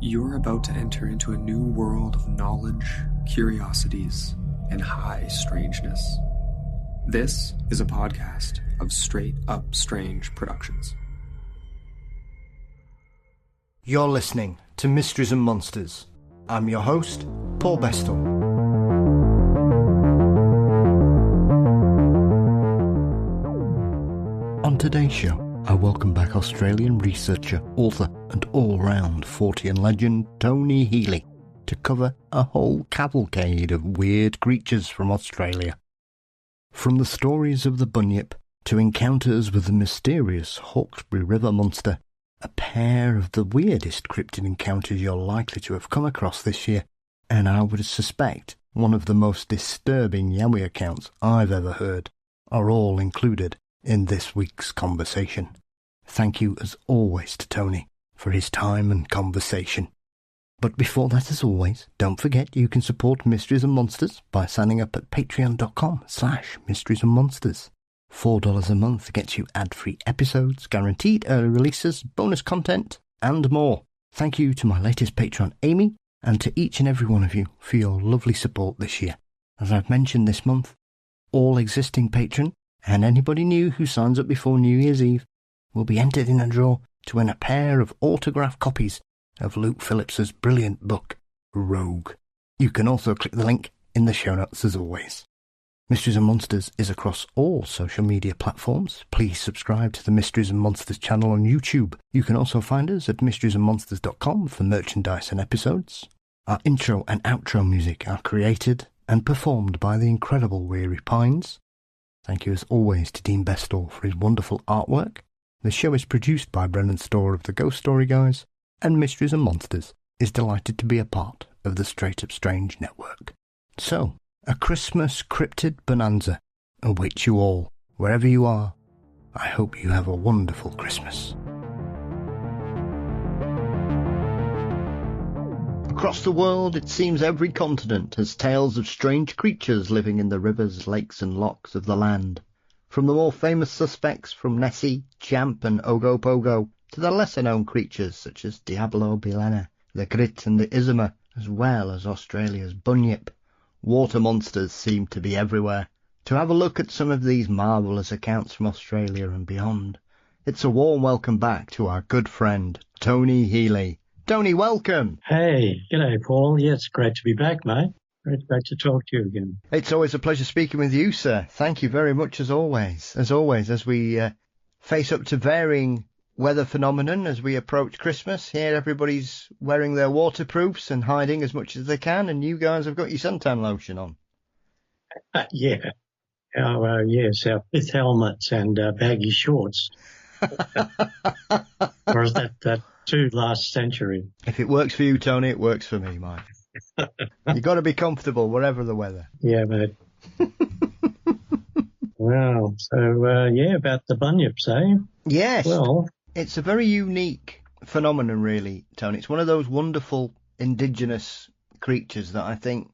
You're about to enter into a new world of knowledge, curiosities, and high strangeness. This is a podcast of Straight Up Strange Productions. You're listening to Mysteries and Monsters. I'm your host, Paul Bestall. On today's show, I welcome back Australian researcher, author and all-round Fortean legend Tony Healy to cover a whole cavalcade of weird creatures from Australia. From the stories of the Bunyip to encounters with the mysterious Hawksbury River monster, a pair of the weirdest cryptid encounters you're likely to have come across this year, and I would suspect one of the most disturbing Yowie accounts I've ever heard, are all included in this week's conversation. Thank you as always to Tony for his time and conversation. But before that, as always, don't forget you can support Mysteries and Monsters by signing up at patreon.com/Mysteries and Monsters. $4 a month gets you ad-free episodes, guaranteed early releases, bonus content, and more. Thank you to my latest patron, Amy, and to each and every one of you for your lovely support this year. As I've mentioned this month, all existing patrons and anybody new who signs up before New Year's Eve will be entered in a draw to win a pair of autographed copies of Luke Phillips's brilliant book, Rogue. You can also click the link in the show notes as always. Mysteries and Monsters is across all social media platforms. Please subscribe to the Mysteries and Monsters channel on YouTube. You can also find us at mysteriesandmonsters.com for merchandise and episodes. Our intro and outro music are created and performed by the incredible Weary Pines. Thank you as always to Dean Bestall for his wonderful artwork. The show is produced by Brennan Storr of the Ghost Story Guys, and Mysteries and Monsters is delighted to be a part of the Straight Up Strange network. So, a Christmas cryptid bonanza awaits you all, wherever you are. I hope you have a wonderful Christmas. Across the world, it seems every continent has tales of strange creatures living in the rivers, lakes and lochs of the land. From the more famous suspects from Nessie, Champ and Ogopogo, to the lesser-known creatures such as Diablo Bilena, the Grit and the Izuma, as well as Australia's Bunyip. Water monsters seem to be everywhere. To have a look at some of these marvellous accounts from Australia and beyond, it's a warm welcome back to our good friend, Tony Healy. Tony, welcome. Hey, g'day, Paul. Yeah, it's great to be back, mate. Great to talk to you again. It's always a pleasure speaking with you, sir. Thank you very much, as always. As we face up to varying weather phenomenon as we approach Christmas. Here, everybody's wearing their waterproofs and hiding as much as they can, and you guys have got your suntan lotion on. Yeah. Yes, our pith helmets and baggy shorts. Or is that too last century? If it works for you, Tony, it works for me, Mike. You've got to be comfortable wherever the weather. Yeah, mate. Wow. So, about the Bunyips, eh? Yes. Well, it's a very unique phenomenon, really, Tony. It's one of those wonderful indigenous creatures that I think,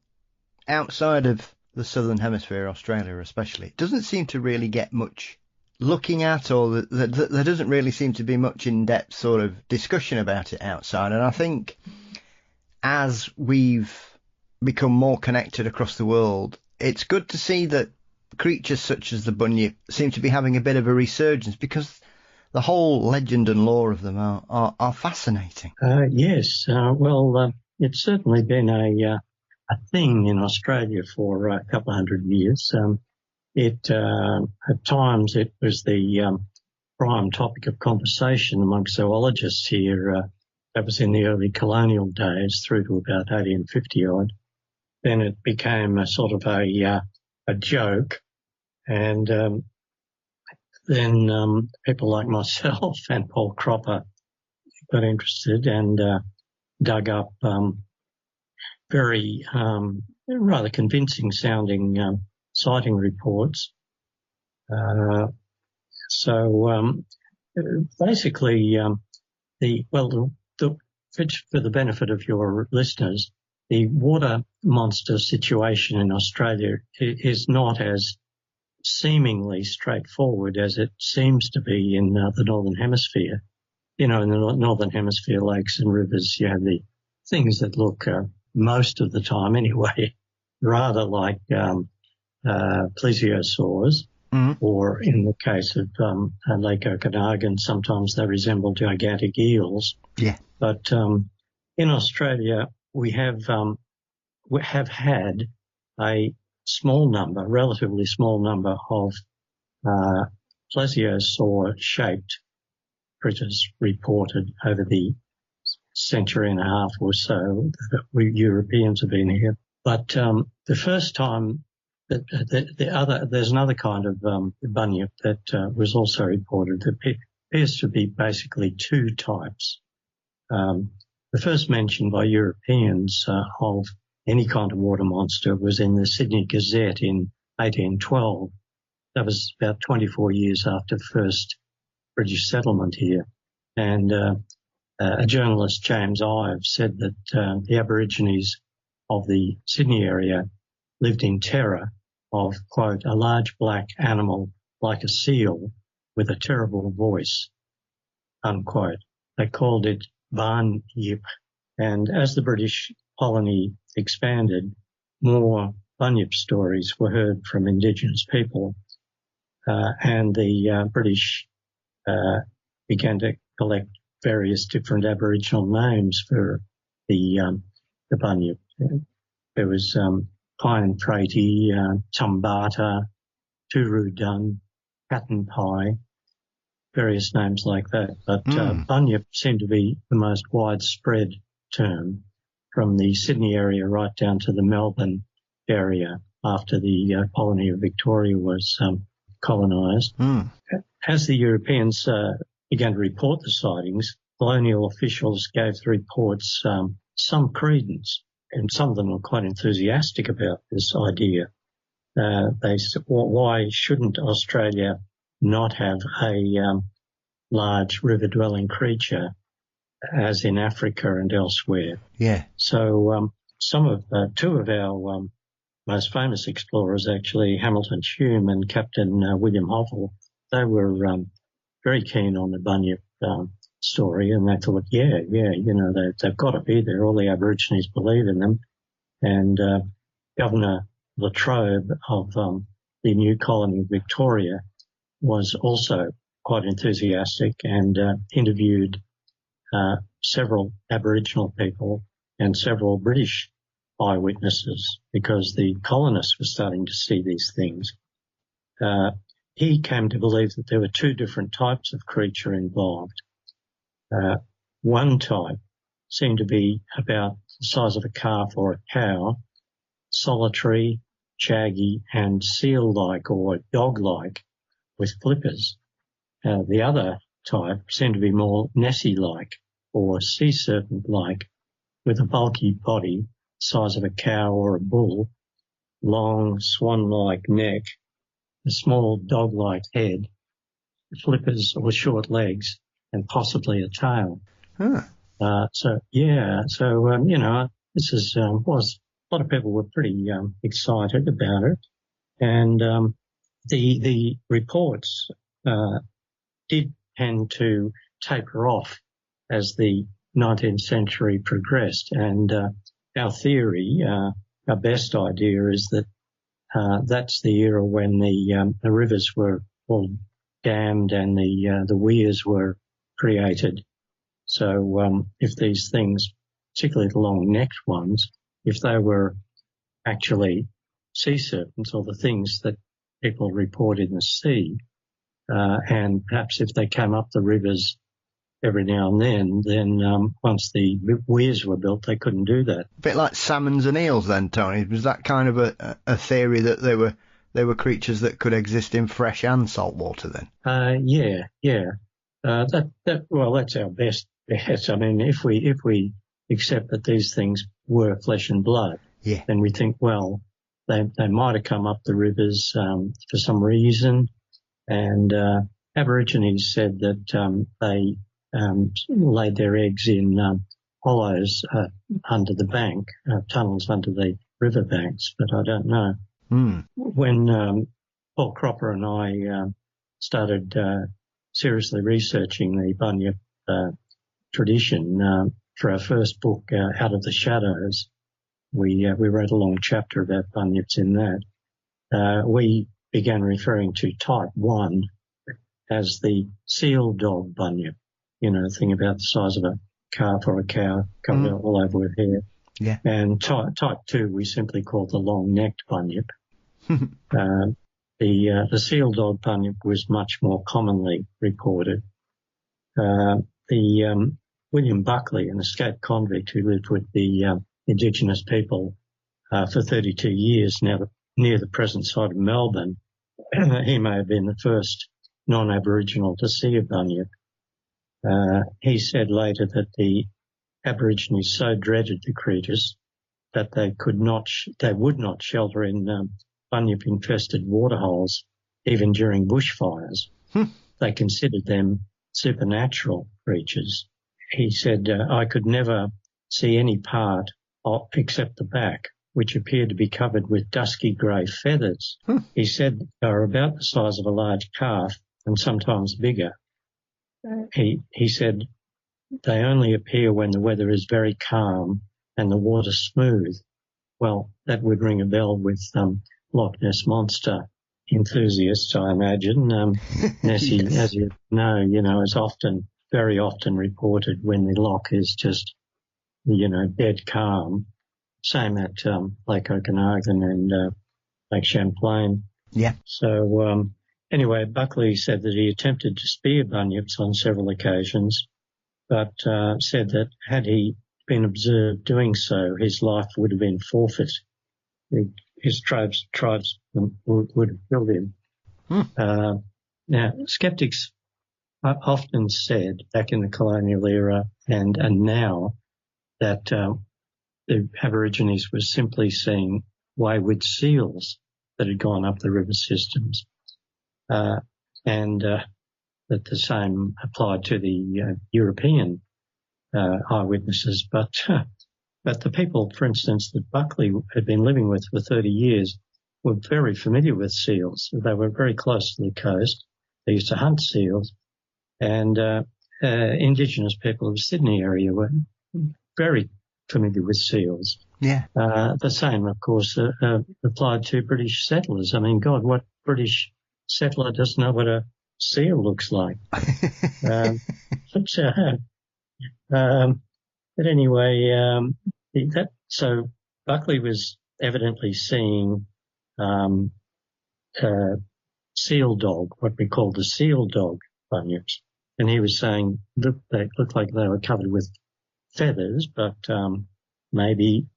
outside of the southern hemisphere, Australia especially, it doesn't seem to really get much looking at, or there doesn't really seem to be much in-depth sort of discussion about it outside. And I think as we've become more connected across the world, it's good to see that creatures such as the Bunyip seem to be having a bit of a resurgence, because the whole legend and lore of them are fascinating. Yes. It's certainly been a thing in Australia for a couple of hundred years. At times it was the prime topic of conversation among zoologists here. That was in the early colonial days through to about 1850 odd. Then it became a sort of a joke, and then people like myself and Paul Cropper got interested and dug up very rather convincing sounding sighting reports. Basically, for the benefit of your listeners, the water monster situation in Australia is not as seemingly straightforward as it seems to be in the Northern Hemisphere. You know, in the Northern Hemisphere lakes and rivers, you have the things that look, most of the time anyway, rather like plesiosaurs, or in the case of Lake Okanagan, sometimes they resemble gigantic eels. Yeah. But in Australia, we have had a relatively small number of plesiosaur-shaped critters reported over the century and a half or so that we Europeans have been here. But the first time there's another kind of bunyip that was also reported that appears to be basically two types. The first mention by Europeans of any kind of water monster was in the Sydney Gazette in 1812. That was about 24 years after the first British settlement here. And a journalist, James Ives, said that the Aborigines of the Sydney area lived in terror of, quote, a large black animal like a seal with a terrible voice, unquote. They called it Bunyip. And as the British colony expanded, more Bunyip stories were heard from Indigenous people, and the British began to collect various different Aboriginal names for the Bunyip. There was Pine Prati, Tumbata, Turudun, Patten Pie, various names like that. But Bunyip seemed to be the most widespread term from the Sydney area right down to the Melbourne area after the colony of Victoria was colonised. As the Europeans began to report the sightings, colonial officials gave the reports some credence, and some of them were quite enthusiastic about this idea. They said, well, why shouldn't Australia not have a large river-dwelling creature as in Africa and elsewhere? Yeah. So two of our most famous explorers, actually, Hamilton Hume and Captain William Hovell, they were very keen on the Bunyip story, and they thought, they've got to be there. All the Aborigines believe in them. And Governor Latrobe of the new colony of Victoria was also quite enthusiastic and interviewed several Aboriginal people and several British eyewitnesses because the colonists were starting to see these things. He came to believe that there were two different types of creature involved. One type seemed to be about the size of a calf or a cow, solitary, shaggy, and seal-like or dog-like with flippers. The other type seemed to be more Nessie-like or sea serpent-like with a bulky body, size of a cow or a bull, long swan-like neck, a small dog-like head, flippers or short legs, and possibly a tail. This is was a lot of people were pretty excited about it, and the reports did tend to taper off as the 19th century progressed, and our theory, our best idea is that that's the era when the rivers were all dammed and the weirs were created. So if these things, particularly the long-necked ones, if they were actually sea serpents or the things that people report in the sea, and perhaps if they came up the rivers every now and then once the weirs were built, they couldn't do that. A bit like salmons and eels then, Tony. Was that kind of a theory that they were creatures that could exist in fresh and salt water then? Yeah. That's our best bet. I mean, if we accept that these things were flesh and blood, then we think, well, they might have come up the rivers for some reason, and Aborigines said that they laid their eggs in hollows under the bank, tunnels under the river banks, but I don't know. When Paul Cropper and I started seriously researching the Bunyip tradition, for our first book, Out of the Shadows, we wrote a long chapter about bunyips in that. We began referring to type 1 as the seal dog bunyip, the thing about the size of a calf or a cow covered all over with hair. Yeah. And type 2 we simply called the long-necked bunyip. The seal dog bunyip was much more commonly reported. William Buckley, an escaped convict who lived with the Indigenous people for 32 years near the present site of Melbourne, he may have been the first non-Aboriginal to see a bunyip. He said later that the Aborigines so dreaded the creatures that they would not shelter in bunyip-infested waterholes, even during bushfires. They considered them supernatural creatures. He said, I could never see any part except the back, which appeared to be covered with dusky grey feathers. He said they were about the size of a large calf and sometimes bigger. He said they only appear when the weather is very calm and the water smooth. Well, that would ring a bell with Loch Ness Monster enthusiasts, I imagine. Nessie, yes, as you know, is very often reported when the loch is just, dead calm. Same at Lake Okanagan and Lake Champlain. Yeah. So anyway, Buckley said that he attempted to spear bunyips on several occasions, but said that had he been observed doing so, his life would have been forfeit. His tribes would have killed him. Now, skeptics often said back in the colonial era and now that the Aborigines were simply seeing wayward seals that had gone up the river systems, and that the same applied to the European eyewitnesses. But the people, for instance, that Buckley had been living with for 30 years were very familiar with seals. They were very close to the coast. They used to hunt seals. And Indigenous people of the Sydney area were very familiar with seals. Yeah. The same, of course, applied to British settlers. I mean, God, what British settler doesn't know what a seal looks like? But anyway, so Buckley was evidently seeing seal dog, what we call the seal dog bunyips, and he was saying they looked like they were covered with feathers, but maybe,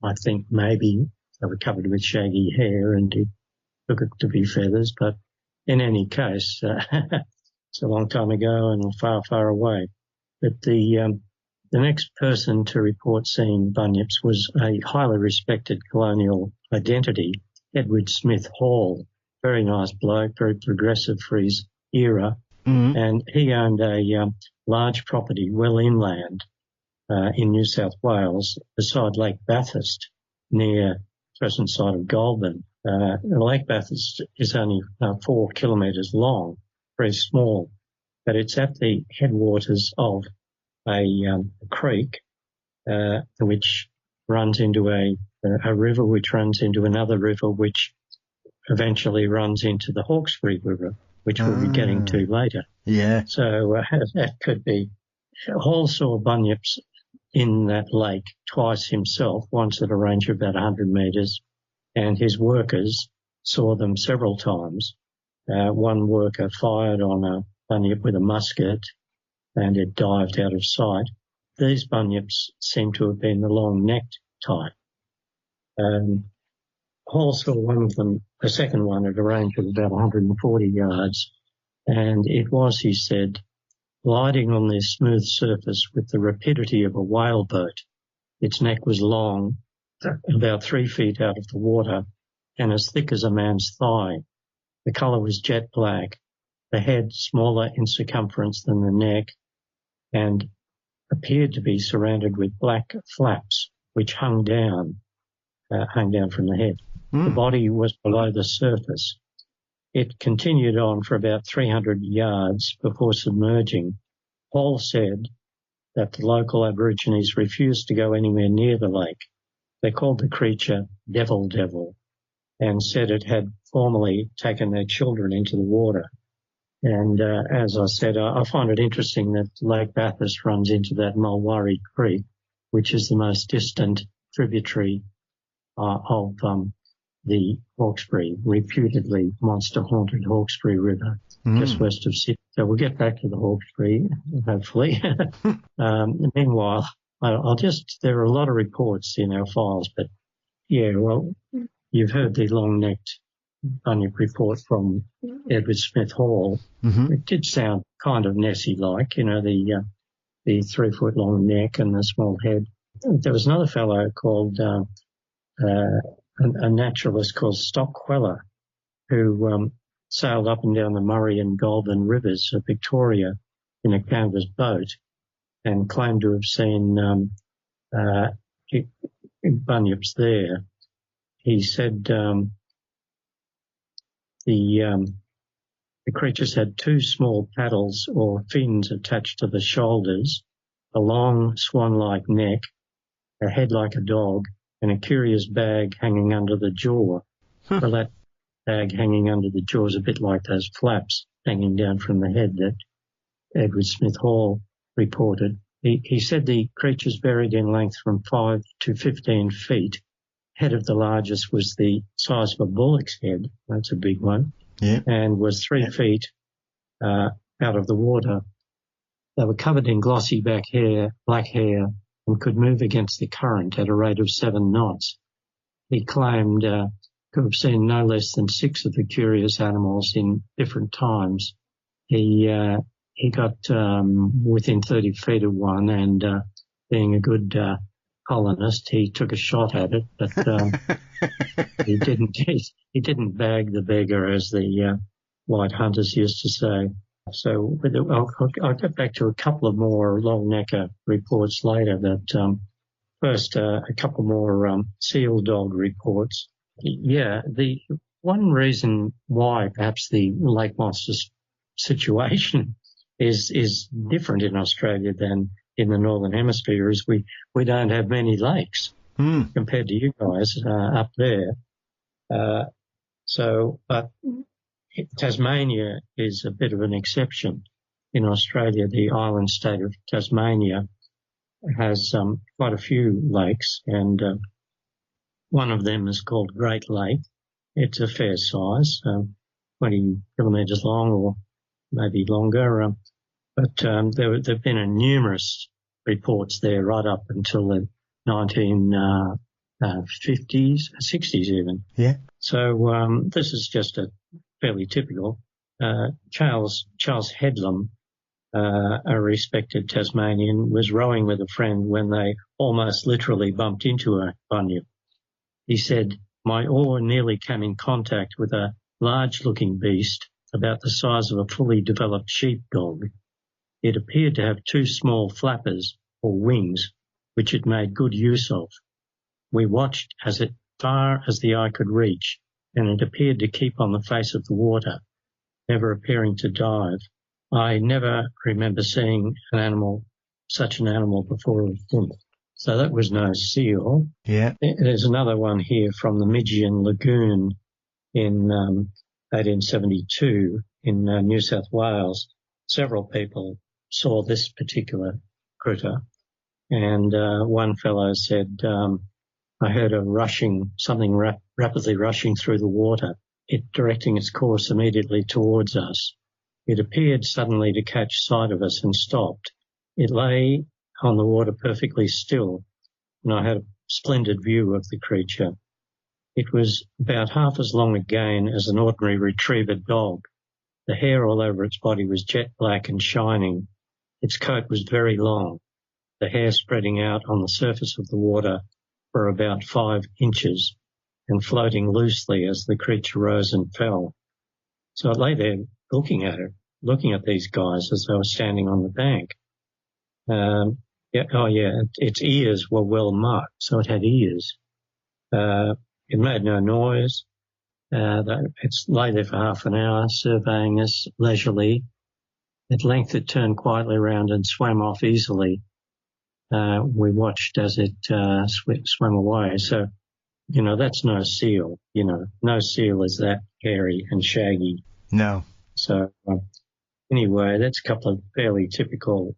I think maybe they were covered with shaggy hair and it took it to be feathers, but in any case, it's a long time ago and far, far away. But the next person to report seeing bunyips was a highly respected colonial identity, Edward Smith Hall. Very nice bloke, very progressive for his era. And he owned a large property well inland in New South Wales beside Lake Bathurst near the present site of Goulburn. Lake Bathurst is only 4 kilometres long, very small, but it's at the headwaters of a creek which runs into a river, which runs into another river, which eventually runs into the Hawksbury River, which we'll be getting to later. Yeah. So that could be. Hall saw bunyips in that lake twice himself, once at a range of about 100 metres, and his workers saw them several times. One worker fired on a bunyip with a musket and it dived out of sight. These bunyips seem to have been the long-necked type. Hall saw one of them, the second one, at a range of about 140 yards, and it was, he said, gliding on this smooth surface with the rapidity of a whaleboat. Its neck was long, about 3 feet out of the water, and as thick as a man's thigh. The colour was jet black, the head smaller in circumference than the neck, and appeared to be surrounded with black flaps, which hung down from the head. The body was below the surface. It continued on for about 300 yards before submerging. Hall said that the local Aborigines refused to go anywhere near the lake. They called the creature Devil Devil and said it had formerly taken their children into the water. And as I said, I find it interesting that Lake Bathurst runs into that Mulwaree Creek, which is the most distant tributary of the Hawksbury, reputedly monster-haunted Hawksbury River, just west of Sydney. So we'll get back to the Hawksbury, hopefully. Meanwhile, there are a lot of reports in our files, but yeah, well, you've heard the long-necked Bunyip report from Edward Smith Hall. It did sound kind of Nessie-like, you know, the 3-foot long neck and the small head. There was another fellow called a naturalist called Stockwell, who sailed up and down the Murray and Goulburn rivers of Victoria in a canvas boat and claimed to have seen bunyips there. He said the creatures had 2 small paddles or fins attached to the shoulders, a long swan-like neck, a head like a dog, and a curious bag hanging under the jaw. Well, that bag hanging under the jaw is a bit like those flaps hanging down from the head that Edward Smith Hall reported. He said the creatures varied in length from 5 to 15 feet. Head of the largest was the size of a bullock's head. That's a big one. Yeah. And was 3 feet out of the water. They were covered in glossy black hair, and could move against the current at a rate of 7 knots. He claimed to have seen no less than 6 of the curious animals in different times. He got within 30 feet of one, and being a good colonist, he took a shot at it, but he didn't bag the beggar, as the white hunters used to say. So I'll get back to a couple of more long-necker reports later, but first a couple more seal dog reports. Yeah, the one reason why perhaps the lake monster situation is different in Australia than in the Northern Hemisphere is we don't have many lakes compared to you guys up there. But Tasmania is a bit of an exception. In Australia, the island state of Tasmania has quite a few lakes, and one of them is called Great Lake. It's a fair size, 20 kilometres long or maybe longer. But there have been numerous reports there right up until the 1950s, 60s even. Yeah. So this is just a fairly typical. Charles Headlam, a respected Tasmanian, was rowing with a friend when they almost literally bumped into a bunyip. He said, "My oar nearly came in contact with a large-looking beast about the size of a fully developed sheepdog. It appeared to have 2 small flappers or wings, which it made good use of. We watched as far as the eye could reach, and it appeared to keep on the face of the water, never appearing to dive. I never remember seeing such an animal before or since." So that was no seal. Yeah. There's another one here from the Midgian Lagoon in 1872 in New South Wales. Several people saw this particular critter, and one fellow said, "I heard something rapidly rushing through the water, it directing its course immediately towards us. It appeared suddenly to catch sight of us and stopped. It lay on the water perfectly still, and I had a splendid view of the creature. It was about half as long again as an ordinary retriever dog. The hair all over its body was jet black and shining. Its coat was very long, the hair spreading out on the surface of the water for about 5 inches and floating loosely as the creature rose and fell." So I lay there looking at these guys as they were standing on the bank. Its ears were well marked, so it had ears. It made no noise. It lay there for half an hour, surveying us leisurely. At length it turned quietly round and swam off easily we watched as it swam away. So, that's no seal. No seal is that hairy and shaggy. No. So anyway, that's a couple of fairly typical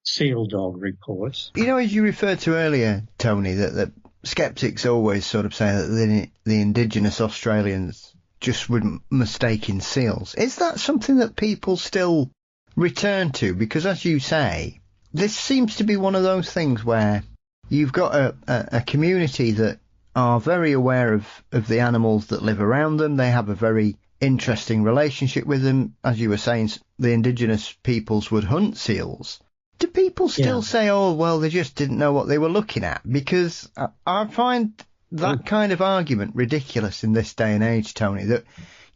seal dog reports. As you referred to earlier, Tony, that skeptics always sort of say that the indigenous Australians just were mistaking seals. Is that something that people still return to? Because as you say, this seems to be one of those things where you've got a community that are very aware of the animals that live around them. They have a very interesting relationship with them. As you were saying, the indigenous peoples would hunt seals. Do people still say, oh, well, they just didn't know what they were looking at? Because I find that kind of argument ridiculous in this day and age, Tony, that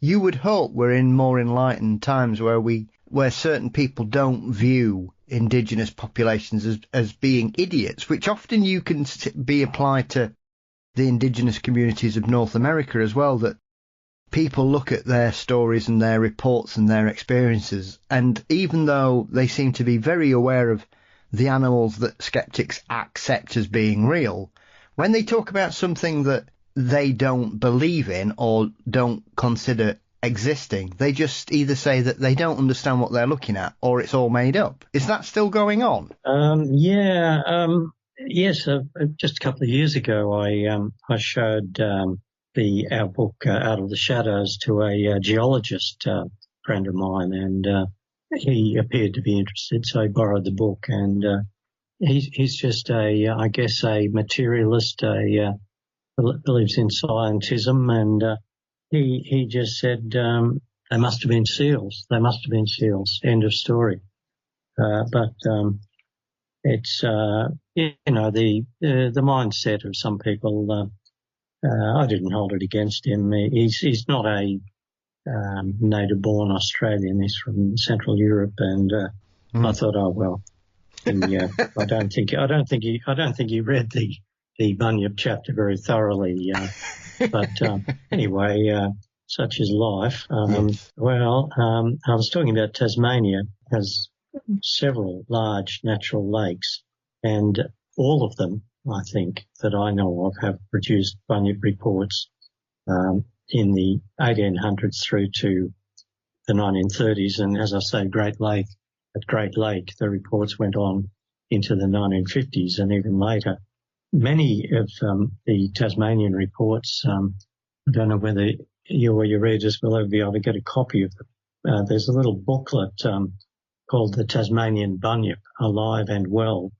you would hope we're in more enlightened times where certain people don't view indigenous populations as being idiots, which often you can be applied to the indigenous communities of North America as well, that people look at their stories and their reports and their experiences, and even though they seem to be very aware of the animals that skeptics accept as being real, when they talk about something that they don't believe in or don't consider existing, they just either say that they don't understand what they're looking at or it's all made up. Is that still going on? Yes. Just a couple of years ago, I showed our book Out of the Shadows to a geologist friend of mine, and he appeared to be interested, so he borrowed the book. And he's just a materialist, believes in scientism, and he just said they must have been seals. They must have been seals. End of story. But it's the mindset of some people. I didn't hold it against him. He's not a native-born Australian. He's from Central Europe, and I thought, oh well. I don't think he read the Bunyip chapter very thoroughly. But anyway, such is life. Yes. Well, I was talking about Tasmania has several large natural lakes, and all of them, I think, that I know of, have produced Bunyip reports in the 1800s through to the 1930s. And as I say, at Great Lake, the reports went on into the 1950s and even later. Many of the Tasmanian reports, I don't know whether you or your readers will ever be able to get a copy of them. There's a little booklet called The Tasmanian Bunyip, Alive and Well, ?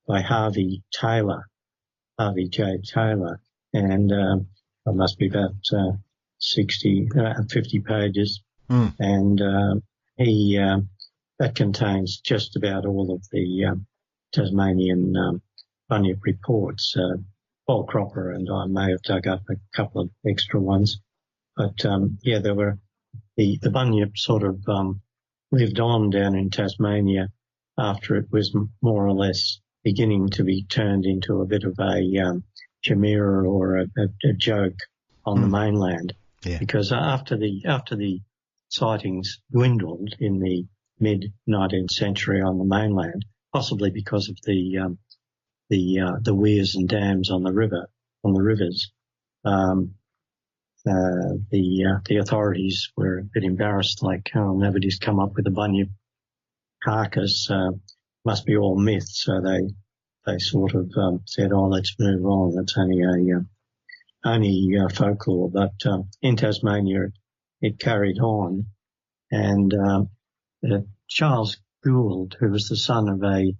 By Harvey J. Taylor. And it must be about 50 pages. And that contains just about all of the Tasmanian Bunyip reports. Paul Cropper and I may have dug up a couple of extra ones. But there were the Bunyip sort of lived on down in Tasmania after it was more or less beginning to be turned into a bit of a chimera or a joke on the mainland. Yeah. Because after the sightings dwindled in the mid-19th century on the mainland, possibly because of the weirs and dams on the rivers, the authorities were a bit embarrassed, like, oh, nobody's come up with a Bunyip carcass, must be all myth. So they sort of said, oh, let's move on. That's only folklore. But in Tasmania, it carried on. And Charles Gould, who was the son of a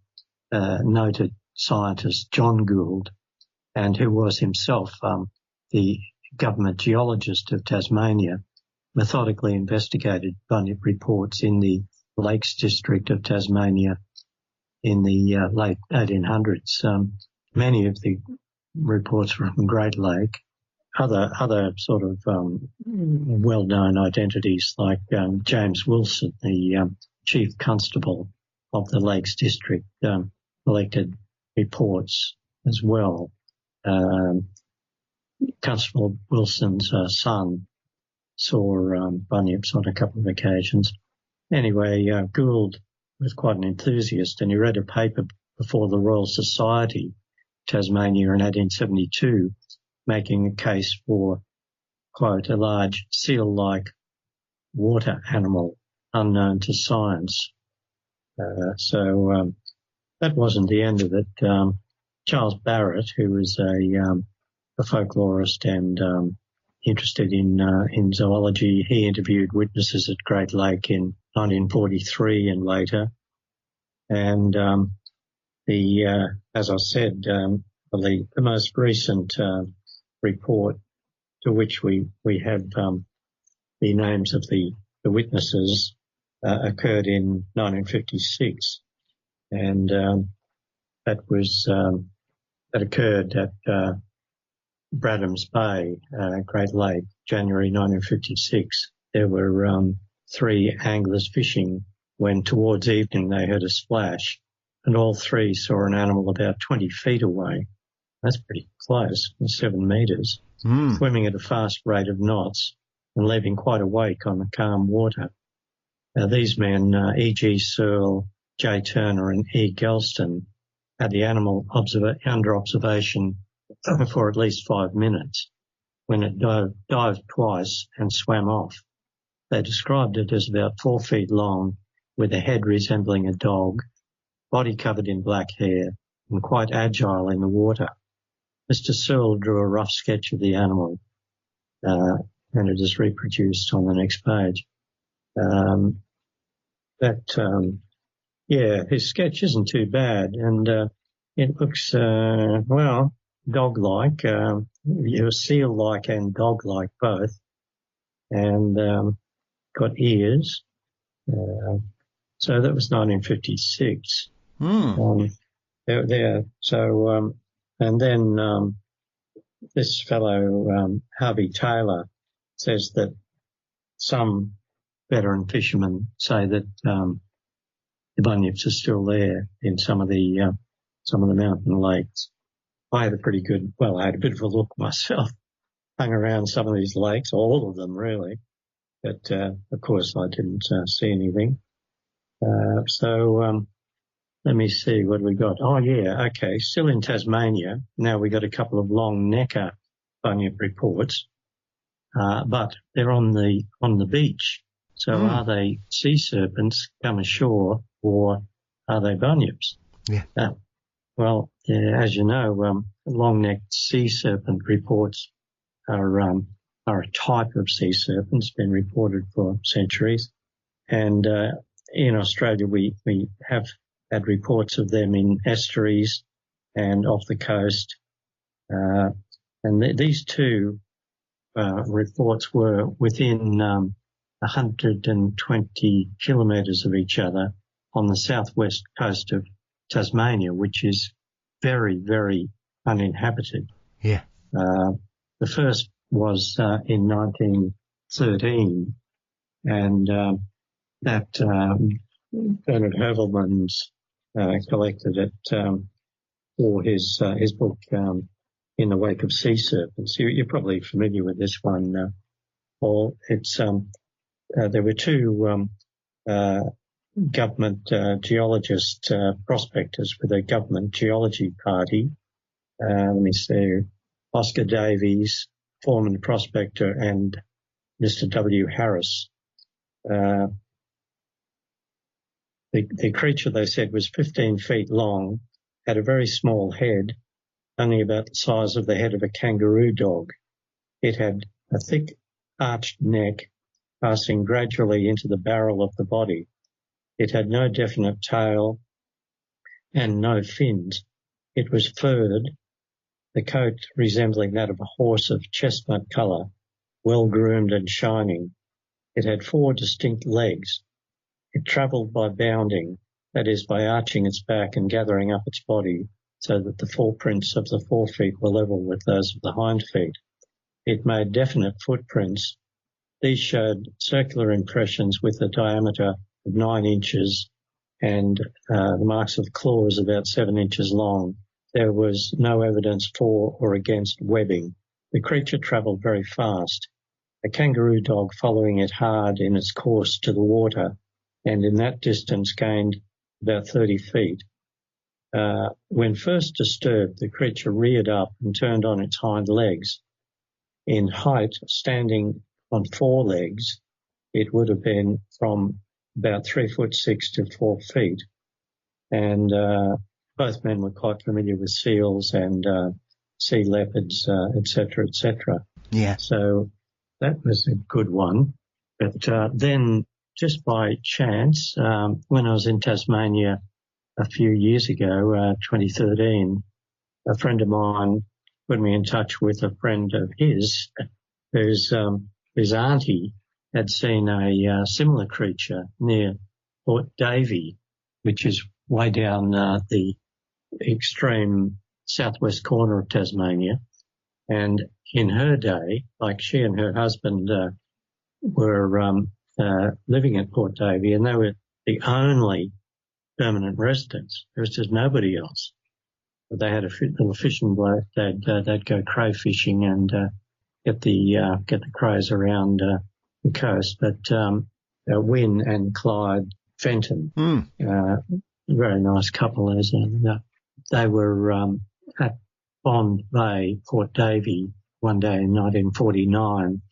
noted scientist, John Gould, and who was himself the government geologist of Tasmania, methodically investigated Bunyip reports in the Lakes District of Tasmania in the late 1800s. Many of the reports were from Great Lake. Other sort of well-known identities like James Wilson, the chief constable of the Lakes District, collected reports as well. Constable Wilson's son saw bunyips on a couple of occasions. Anyway, Gould was quite an enthusiast, and he read a paper before the Royal Society, Tasmania, in 1872, making a case for, quote, a large seal-like water animal unknown to science. So that wasn't the end of it. Charles Barrett, who was a folklorist and interested in zoology, he interviewed witnesses at Great Lake in 1943 and later. And as I said, the most recent report to which we have the names of the witnesses occurred in 1956, and that occurred at Bradham's Bay, Great Lake, January 1956. There were 3 anglers fishing when towards evening they heard a splash, and all 3 saw an animal about 20 feet away. That's pretty close, 7 metres, swimming at a fast rate of knots and leaving quite a wake on the calm water. These men, E.G. Searle, J. Turner and E. Gelston, had the animal under observation for at least 5 minutes when it dived twice and swam off. They described it as about 4 feet long, with a head resembling a dog, body covered in black hair, and quite agile in the water. Mr. Searle drew a rough sketch of the animal, and it is reproduced on the next page. His sketch isn't too bad, and it looks, dog-like, seal-like and dog-like both, and got ears. So that was 1956. And then this fellow, Harvey Taylor, says that some veteran fishermen say that the bunyips are still there in some of the mountain lakes. I had a bit of a look myself, hung around some of these lakes, all of them really, but of course I didn't see anything. Let me see what we got. Oh yeah, okay, still in Tasmania. Now we got a couple of long necker bunyip reports, but they're on the beach. So are they sea serpents come ashore, or are they bunyips? Yeah. As you know, long-necked sea serpent reports are a type of sea serpent. It's been reported for centuries, and in Australia we have had reports of them in estuaries and off the coast, and these 2 reports were within 120 kilometres of each other on the southwest coast of Tasmania, which is very, very uninhabited. Yeah. The first was in 1913, and that Bernard Hervelmann's collected it for his book In the Wake of Sea Serpents. You're probably familiar with this one, Paul. It's there were 2 government geologist prospectors with a government geology party. Let me see, Oscar Davies, foreman prospector, and Mr. W. Harris. The creature, they said, was 15 feet long, had a very small head, only about the size of the head of a kangaroo dog. It had a thick arched neck passing gradually into the barrel of the body. It had no definite tail and no fins. It was furred, the coat resembling that of a horse of chestnut colour, well groomed and shining. It had 4 distinct legs. It travelled by bounding, that is, by arching its back and gathering up its body so that the footprints of the forefeet were level with those of the hind feet. It made definite footprints. These showed circular impressions with a diameter of 9 inches and the marks of claws about 7 inches long. There was no evidence for or against webbing. The creature travelled very fast, a kangaroo dog following it hard in its course to the water, and in that distance gained about 30 feet. when first disturbed, the creature reared up and turned on its hind legs. In height, standing on 4 legs, it would have been from about 3'6" to 4 feet. And both men were quite familiar with seals and sea leopards, etc., etc. Yeah. So that was a good one. But then, just by chance, when I was in Tasmania a few years ago, 2013, a friend of mine put me in touch with a friend of his whose auntie had seen a similar creature near Port Davey, which is way down the extreme southwest corner of Tasmania. And in her day, like she and her husband were living at Port Davey, and they were the only permanent residents. There was just nobody else. But they had a little fishing boat. They'd go crayfishing and get the crows around the coast. But Wynne and Clyde Fenton, very nice couple, as they were at Bond Bay, Port Davey, one day in 1949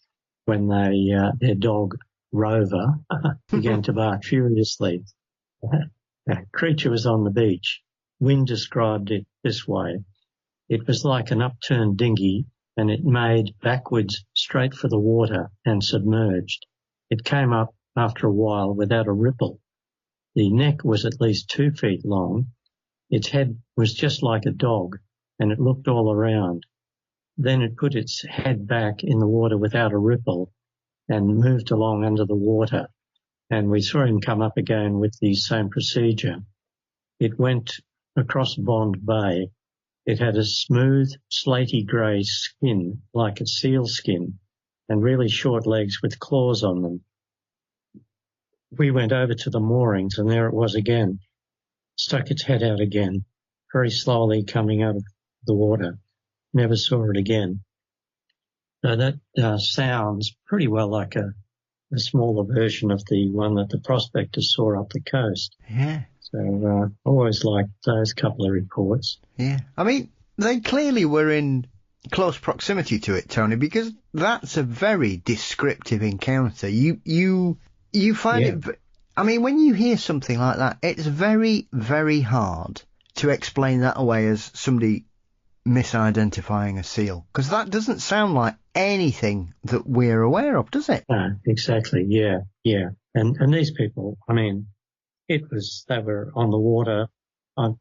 when their dog Rover began to bark furiously. A creature was on the beach. Wynne described it this way. It was like an upturned dinghy, and it made backwards straight for the water and submerged. It came up after a while without a ripple. The neck was at least 2 feet long. Its head was just like a dog, and it looked all around. Then it put its head back in the water without a ripple and moved along under the water. And we saw him come up again with the same procedure. It went across Bond Bay. It had a smooth, slaty grey skin, like a seal skin, and really short legs with claws on them. We went over to the moorings, and there it was again. Stuck its head out again, very slowly coming out of the water. Never saw it again. So that sounds pretty well like a smaller version of the one that the prospectors saw up the coast. Yeah. So always liked those couple of reports. Yeah. I mean, they clearly were in close proximity to it, Tony, because that's a very descriptive encounter. You find it... I mean, when you hear something like that, it's very, very hard to explain that away as somebody misidentifying a seal, because that doesn't sound like anything that we're aware of, does it? Exactly, yeah. And these people, I mean, they were on the water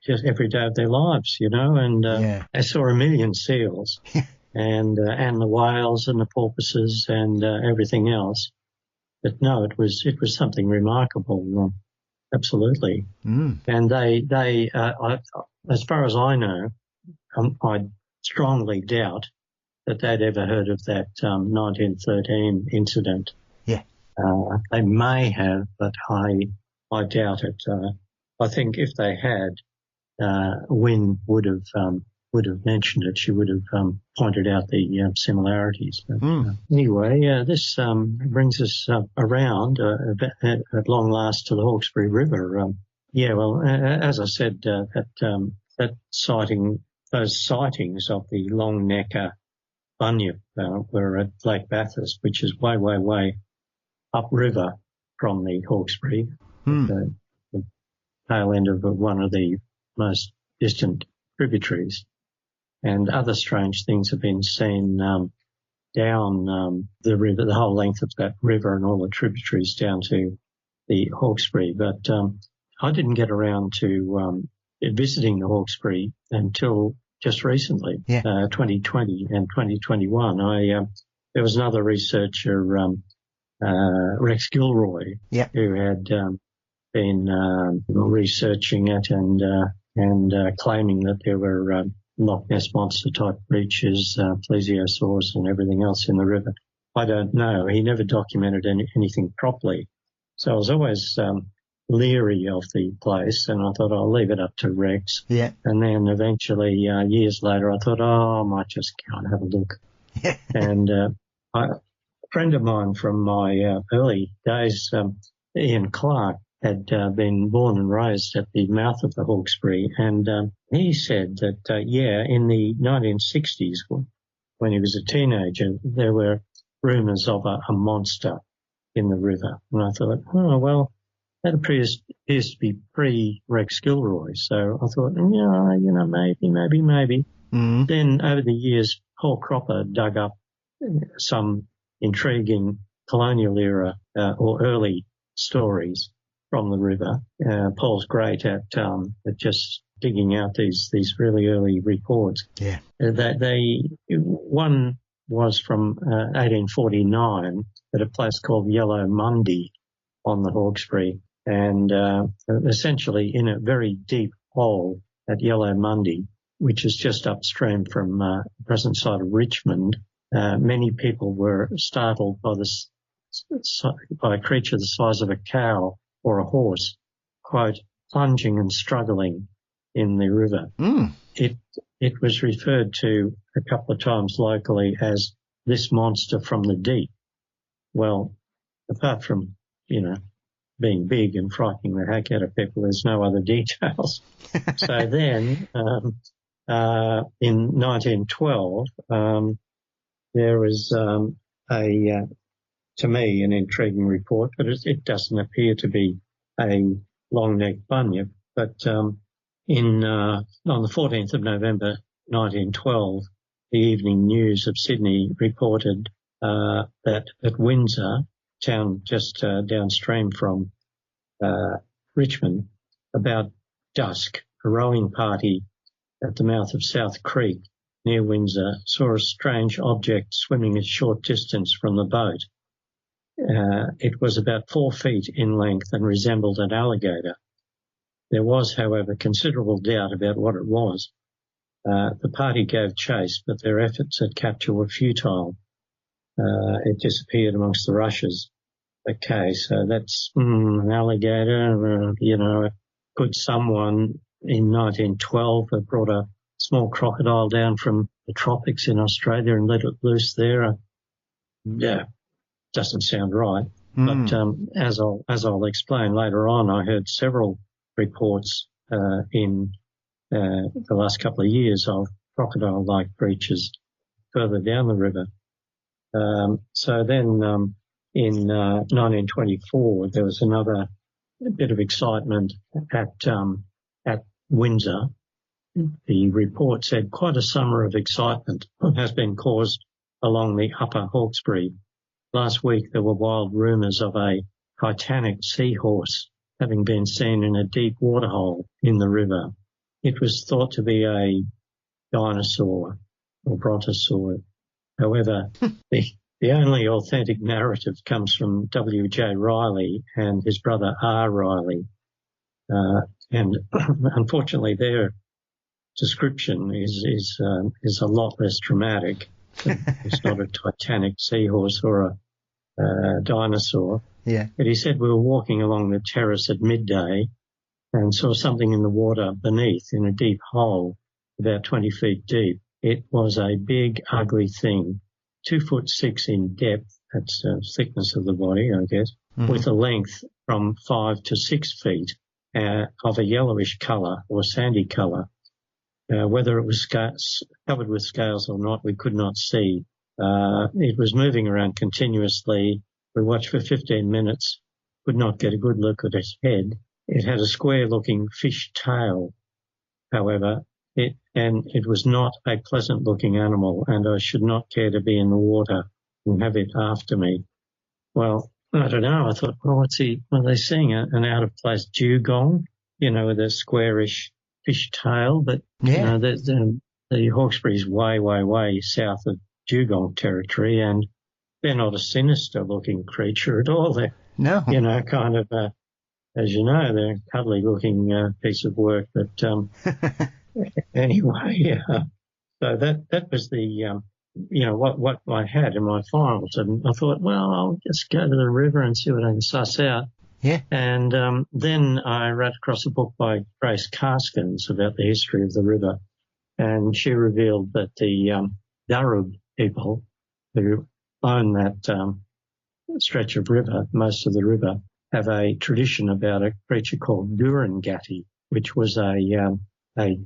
just every day of their lives, and they saw a million seals and the whales and the porpoises and everything else. But no, it was something remarkable, absolutely. And they as far as I know, I strongly doubt that they'd ever heard of that 1913 incident. Yeah. They may have, but I doubt it. I think if they had, Wynne would have mentioned it. She would have pointed out the similarities. But, anyway, this brings us around at long last to the Hawksbury River. As I said, that sighting, those sightings of the long necker Bunyip were at Lake Bathurst, which is way, way, way upriver from the Hawksbury, the tail end of one of the most distant tributaries. And other strange things have been seen down the river, the whole length of that river and all the tributaries down to the Hawksbury. But I didn't get around to visiting the Hawksbury until just recently, 2020 and 2021. There was another researcher, Rex Gilroy, who had been researching it and claiming that there were Loch Ness monster type breaches, plesiosaurs and everything else in the river. I don't know. He never documented anything properly. So I was always leery of the place, and I thought I'll leave it up to Rex. Yeah. And then eventually, years later, I thought, I might just go and have a look. And a friend of mine from my early days, Ian Clark, had been born and raised at the mouth of the Hawksbury, and he said that, in the 1960s, when he was a teenager, there were rumours of a monster in the river. And I thought, oh, well, that appears to be pre-Rex Gilroy. So I thought, maybe. Mm. Then over the years, Paul Cropper dug up some intriguing colonial era or early stories from the river. Paul's great at just digging out these really early reports. Yeah. One was from 1849 at a place called Yellow Mundy on the Hawksbury, and essentially in a very deep hole at Yellow Mundy, which is just upstream from the present site of Richmond, many people were startled by a creature the size of a cow or a horse, quote, plunging and struggling in the river. Mm. It was referred to a couple of times locally as this monster from the deep. Well, apart from, being big and frightening the heck out of people, there's no other details. So then, in 1912, there was to me, an intriguing report, but it doesn't appear to be a long-necked bunyip. But on the 14th of November 1912, the Evening News of Sydney reported that at Windsor, town just downstream from Richmond, about dusk, a rowing party at the mouth of South Creek near Windsor saw a strange object swimming a short distance from the boat. It was about 4 feet in length and resembled an alligator. There was, however, considerable doubt about what it was. The party gave chase, but their efforts at capture were futile. It disappeared amongst the rushes. Okay, so that's an alligator. Could someone in 1912 have brought a small crocodile down from the tropics in Australia and let it loose there? Yeah, doesn't sound right. But as I'll explain later on, I heard several reports in the last couple of years of crocodile-like creatures further down the river. So then in 1924, there was another bit of excitement at Windsor. The report said quite a summer of excitement has been caused along the upper Hawksbury. Last week there were wild rumours of a titanic seahorse having been seen in a deep waterhole in the river. It was thought to be a dinosaur or brontosaur. However, the only authentic narrative comes from W.J. Riley and his brother R. Riley. And unfortunately their description is a lot less dramatic. It's not a titanic seahorse or a dinosaur. Yeah. But he said we were walking along the terrace at midday and saw something in the water beneath in a deep hole about 20 feet deep. It was a big, ugly thing, 2'6" in depth. That's the thickness of the body, I guess, with a length from 5 to 6 feet of a yellowish colour or sandy colour. Whether it was covered with scales or not, we could not see. It was moving around continuously. We watched for 15 minutes, could not get a good look at its head. It had a square-looking fish tail, however, it was not a pleasant-looking animal, and I should not care to be in the water and have it after me. Well, I don't know. I thought, well, are they seeing an out-of-place dugong, with a squarish fish tail? But, the Hawksbury's way south of dugong territory, and they're not a sinister-looking creature at all. They're, kind of, as you know, they're a cuddly-looking piece of work. But anyway, so that was the, what I had in my files. And I thought, well, I'll just go to the river and see what I can suss out. Yeah. And then I read across a book by Grace Karskens about the history of the river. And she revealed that the Darug people who own that stretch of river, most of the river, have a tradition about a creature called Gurungati, which was a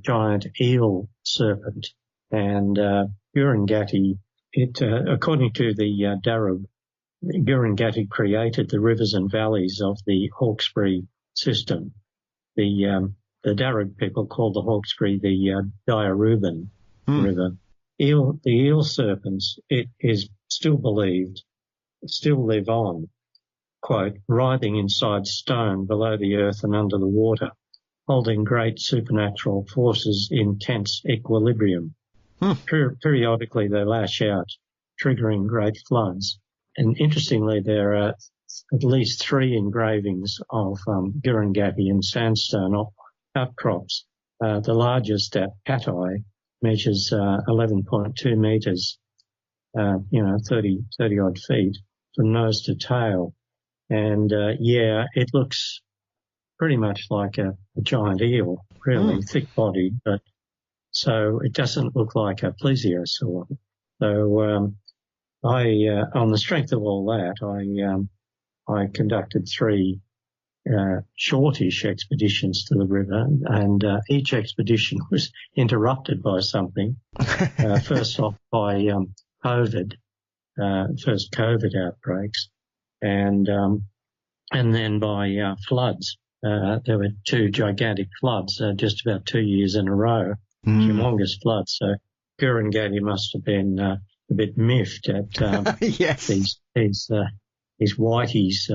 giant eel serpent. And Gurungati, according to the Darug, Gurungati created the rivers and valleys of the Hawksbury system. The Darug people called the Hawksbury the Diaruban River. The eel serpents, it is still believed, still live on, quote, writhing inside stone below the earth and under the water, holding great supernatural forces in tense equilibrium. Periodically they lash out, triggering great floods. And interestingly, there are at least 3 engravings of Gurungati in sandstone outcrops. The largest at Pattaya measures 11.2 metres, 30 odd feet from nose to tail. And it looks pretty much like a giant eel, really thick-bodied, but so it doesn't look like a plesiosaur. So on the strength of all that, I conducted 3 shortish expeditions to the river, and each expedition was interrupted by something. First off by COVID, first COVID outbreaks, and then by floods. There were 2 gigantic floods just about 2 years in a row, humongous floods. So Gurungati must have been a bit miffed at yes. these whiteys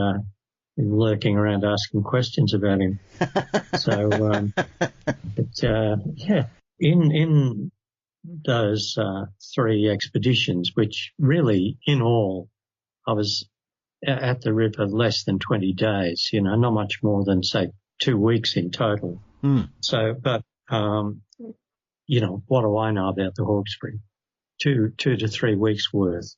lurking around asking questions about him. So, in those 3 expeditions, which really, in all, I was at the river less than 20 days, not much more than, say, 2 weeks in total. So, but, what do I know about the Hawksbury? 2 to 3 weeks worth.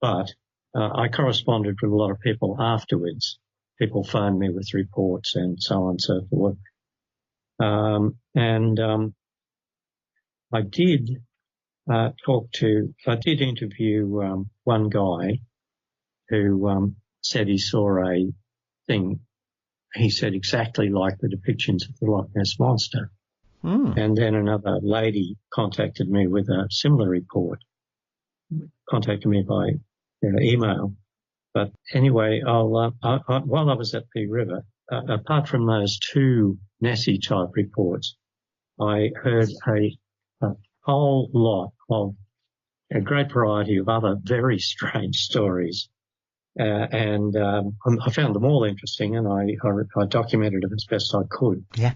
But I corresponded with a lot of people afterwards. People phoned me with reports and so on and so forth. I did interview one guy who said he saw a thing, he said exactly like the depictions of the Loch Ness Monster. And then another lady contacted me with a similar report, contacted me by email. But anyway, while I was at the river, apart from those 2 Nessie-type reports, I heard a whole lot of a great variety of other very strange stories. And I found them all interesting, and I documented them as best I could. Yeah.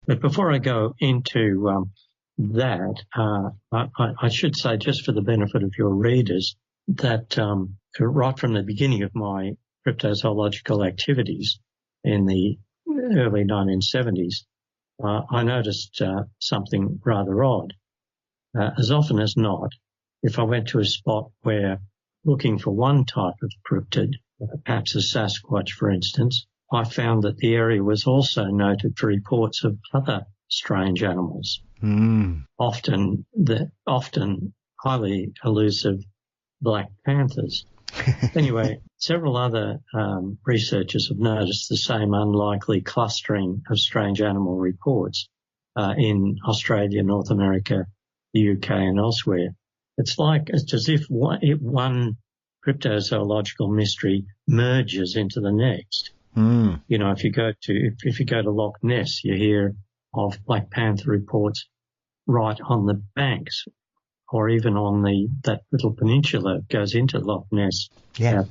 But before I go into that, I should say, just for the benefit of your readers, that right from the beginning of my cryptozoological activities in the early 1970s, I noticed something rather odd. As often as not, if I went to a spot where looking for one type of cryptid, perhaps a Sasquatch, for instance, I found that the area was also noted for reports of other strange animals, often highly elusive black panthers. Anyway, several other researchers have noticed the same unlikely clustering of strange animal reports in Australia, North America, the UK, and elsewhere. It's as if one cryptozoological mystery merges into the next. If you go to Loch Ness, you hear of Black Panther reports right on the banks, or even on that little peninsula that goes into Loch Ness at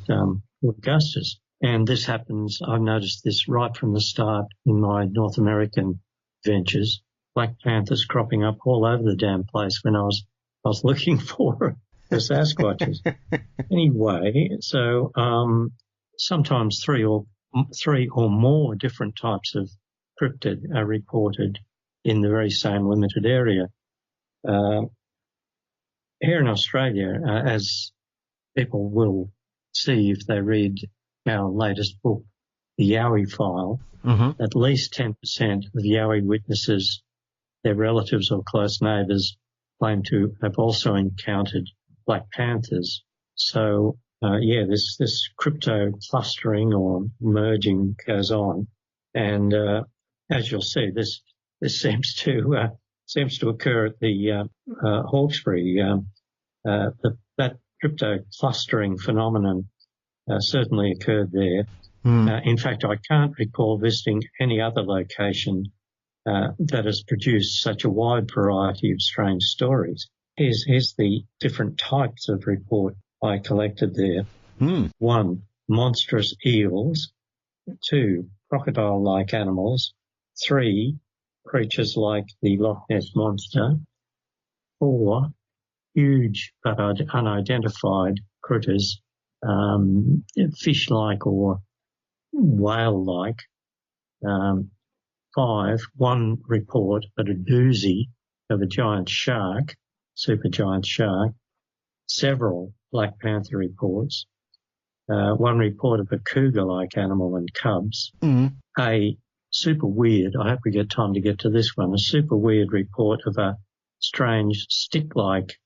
Augustus. And this happens, I've noticed this right from the start in my North American ventures. Black Panthers cropping up all over the damn place when I was looking for the Sasquatches. Anyway, so sometimes three or more different types of cryptid are reported in the very same limited area. Here in Australia, as people will see if they read our latest book, The Yowie File, at least 10% of Yowie witnesses, their relatives or close neighbours, claim to have also encountered black panthers. So, this crypto clustering or merging goes on. And, as you'll see, this seems to occur at the, Hawksbury, that crypto clustering phenomenon, certainly occurred there. In fact, I can't recall visiting any other location, that has produced such a wide variety of strange stories. Here's the different types of report I collected there. 1, monstrous eels. 2, crocodile-like animals. 3, creatures like the Loch Ness Monster. 4, huge but unidentified critters, fish-like or whale-like. 5, one report at a doozy of a giant shark, supergiant shark. Several Black Panther reports. 1 report of a cougar-like animal and cubs. A super weird, I hope we get time to get to this one, a super weird report of a strange stick-like,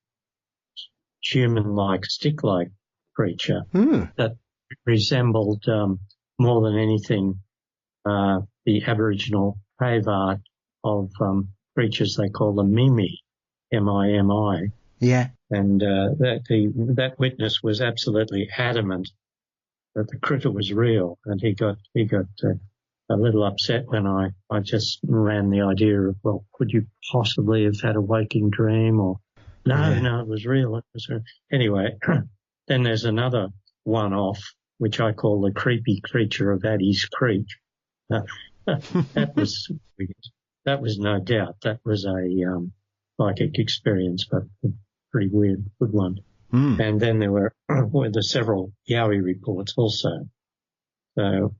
human-like, stick-like creature that resembled more than anything the Aboriginal cave art of creatures they call the Mimi, M-I-M-I. Yeah. And that witness was absolutely adamant that the critter was real, and he got a little upset when I just ran the idea of, well, could you possibly have had a waking dream? Or no, it was real. It was real. Anyway, then there's another one-off, which I call the creepy creature of Addie's Creek. That was weird. That was no doubt. That was a psychic experience, but a pretty weird, good one. And then there were the several Yowie reports also. So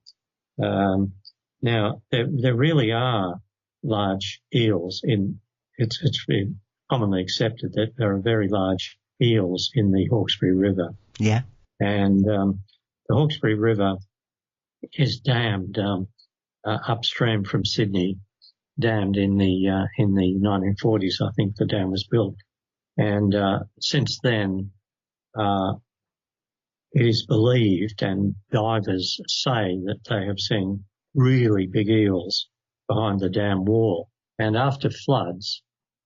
now there really are large eels in. It's commonly accepted that there are very large eels in the Hawksbury River. Yeah. And the Hawksbury River is dammed upstream from Sydney, dammed in the 1940s. I think the dam was built, and since then it is believed, and divers say, that they have seen really big eels behind the dam wall. And after floods,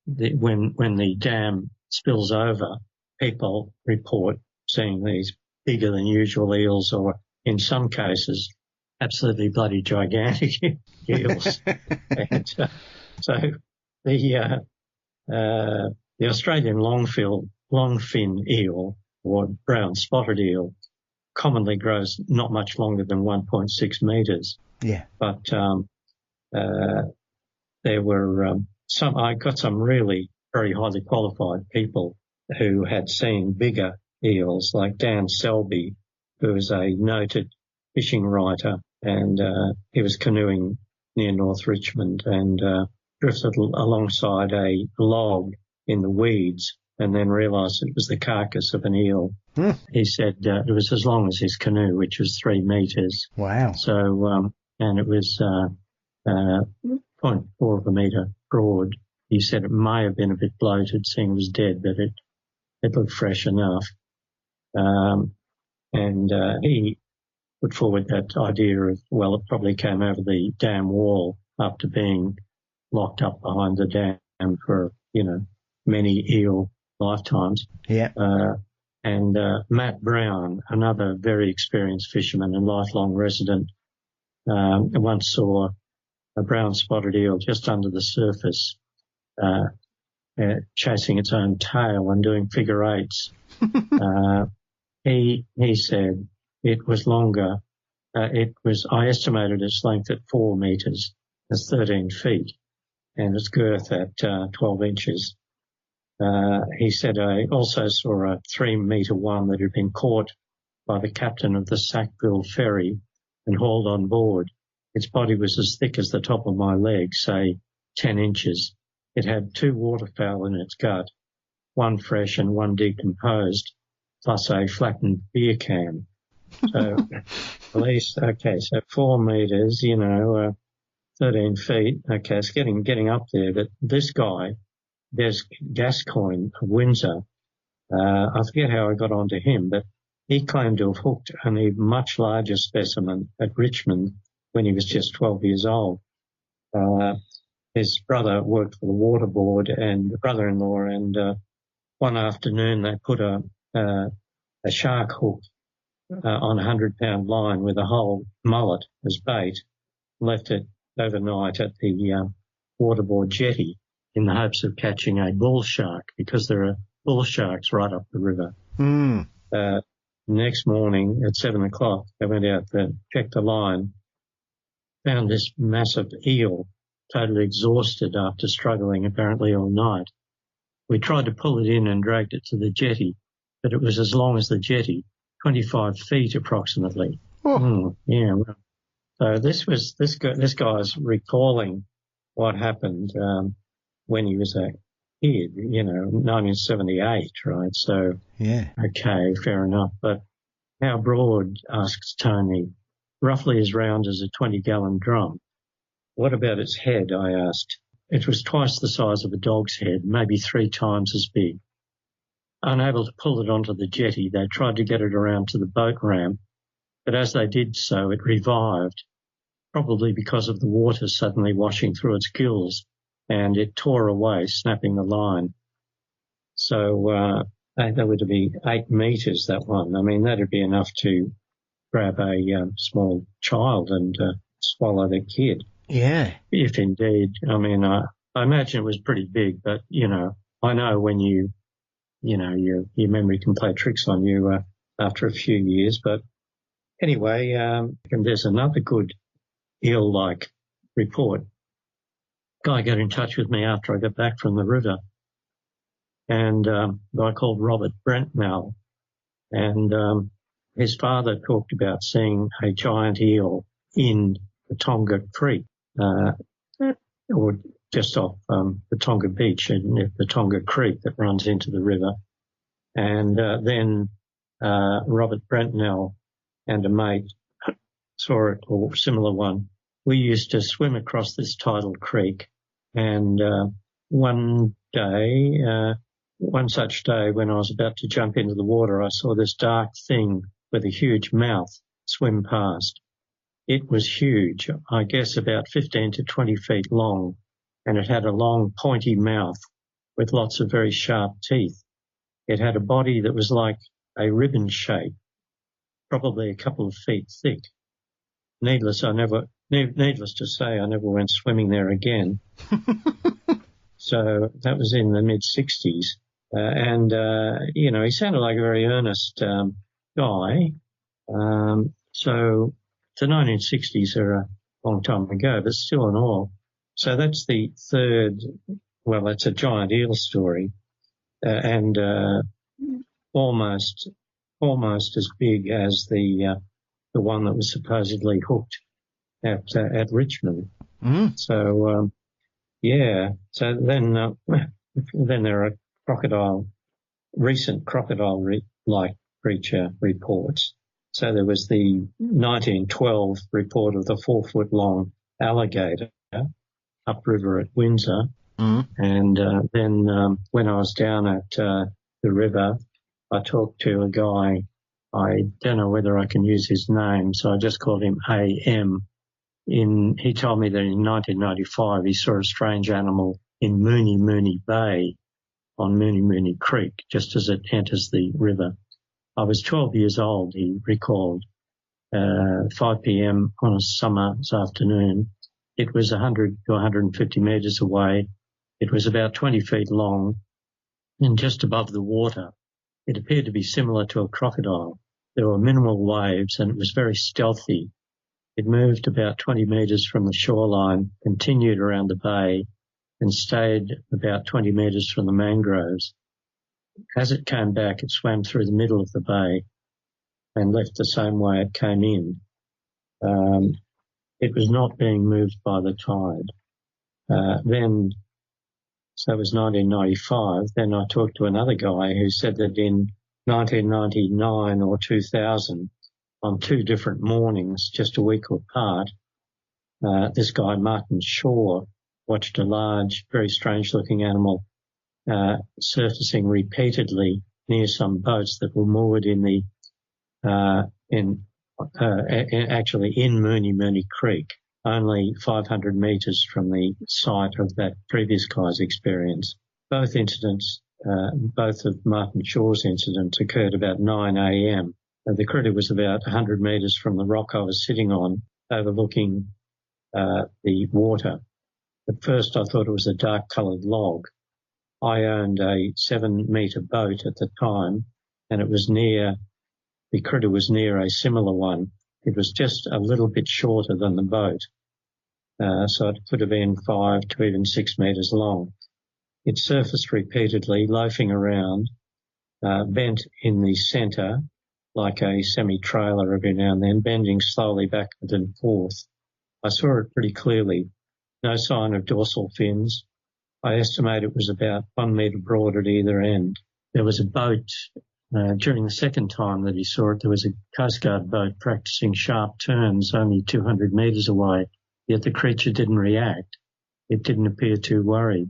when the dam spills over, people report seeing these bigger than usual eels, or in some cases, absolutely bloody gigantic eels. And so the Australian longfin eel, or brown spotted eel, commonly grows not much longer than 1.6 metres. Yeah. But there were I got some really very highly qualified people who had seen bigger eels, like Dan Selby, who is a noted fishing writer, and he was canoeing near North Richmond and drifted alongside a log in the weeds and then realised it was the carcass of an eel. He said it was as long as his canoe, which was 3 metres. Wow. So, and it was 0.4 of a metre broad. He said it may have been a bit bloated, seeing it was dead, but it looked fresh enough. And he put forward that idea of, well, it probably came over the dam wall after being locked up behind the dam for, many eel lifetimes. Yeah. And Matt Brown, another very experienced fisherman and lifelong resident, once saw a brown spotted eel just under the surface, chasing its own tail and doing figure eights. He said it was longer. I estimated its length at 4 metres, that's 13 feet, and its girth at 12 inches. He said I also saw a 3-metre one that had been caught by the captain of the Sackville ferry and hauled on board. Its body was as thick as the top of my leg, say 10 inches. It had 2 waterfowl in its gut, 1 fresh and 1 decomposed, plus a flattened beer can. So at least, okay, so 4 metres, 13 feet. Okay, it's getting up there. But this guy, there's Gascoigne of Windsor. I forget how I got onto him, but he claimed to have hooked a much larger specimen at Richmond when he was just 12 years old. His brother worked for the water board and brother-in-law, and one afternoon they put a shark hook on a 100-pound line with a whole mullet as bait, left it overnight at the waterboard jetty in the hopes of catching a bull shark, because there are bull sharks right up the river. Next morning at 7 o'clock, they went out to check the line, found this massive eel, totally exhausted after struggling apparently all night. We tried to pull it in and dragged it to the jetty, but it was as long as the jetty, 25 feet approximately. Yeah. So this guy's recalling what happened when he was a kid, 1978, right? So, yeah. Okay, fair enough. But how broad, asks Tony. Roughly as round as a 20-gallon drum. What about its head, I asked. It was twice the size of a dog's head, maybe 3 times as big. Unable to pull it onto the jetty, they tried to get it around to the boat ramp, but as they did so, it revived, probably because of the water suddenly washing through its gills, and it tore away, snapping the line. So that would be 8 metres, that one. I mean, that would be enough to grab a small child and swallow the kid. Yeah. If indeed, I mean, I imagine it was pretty big, but, I know when your memory can play tricks on you after a few years. But anyway, and there's another good eel-like report. Guy got in touch with me after I got back from the river, and a guy called Robert Brentnell, and his father talked about seeing a giant eel in the Tonga Creek, or just off the Tonga Beach and the Tonga Creek that runs into the river. And then Robert Brentnell and a mate saw it, or similar one. We used to swim across this tidal creek, and one such day when I was about to jump into the water, I saw this dark thing with a huge mouth swim past. It was huge, I guess about 15 to 20 feet long, and it had a long pointy mouth with lots of very sharp teeth. It had a body that was like a ribbon shape, probably a couple of feet thick. Needless to say, I never went swimming there again. So that was in the mid-60s. He sounded like a very earnest guy. So the 1960s are a long time ago, but still in all. So that's the third, well, it's a giant eel story, and almost as big as the one that was supposedly hooked at Richmond. So So then there are recent crocodile-like creature reports. So there was the 1912 report of the 4-foot-long alligator upriver at Windsor. And then when I was down at the river, I talked to a guy. I don't know whether I can use his name, so I just called him A.M. He told me that in 1995 he saw a strange animal in Mooney Mooney Bay on Mooney Mooney Creek, just as it enters the river. I was 12 years old, he recalled, 5 p.m. on a summer's afternoon. It was 100 to 150 metres away. It was about 20 feet long and just above the water. It appeared to be similar to a crocodile. There were minimal waves and it was very stealthy. It moved about 20 metres from the shoreline, continued around the bay and stayed about 20 metres from the mangroves. As it came back, it swam through the middle of the bay and left the same way it came in. It was not being moved by the tide. So it was 1995. Then I talked to another guy who said that in 1999 or 2000, on 2 different mornings, just a week apart, this guy, Martin Shaw, watched a large, very strange-looking animal surfacing repeatedly near some boats that were moored in the actually in Mooney Creek, only 500 metres from the site of that previous guy's experience. Both incidents, both of Martin Shaw's incidents, occurred about 9 a.m. The critter was about 100 metres from the rock I was sitting on, overlooking the water. At first I thought it was a dark-coloured log. I owned a 7-metre boat at the time, and the critter was near a similar one. It was just a little bit shorter than the boat, so it could have been 5 to even 6 metres long. It surfaced repeatedly, loafing around, bent in the centre like a semi-trailer every now and then, bending slowly backward and forth. I saw it pretty clearly. No sign of dorsal fins. I estimate it was about 1 metre broad at either end. There was a boat, during the second time that he saw it, there was a Coast Guard boat practising sharp turns only 200 metres away, yet the creature didn't react. It didn't appear too worried.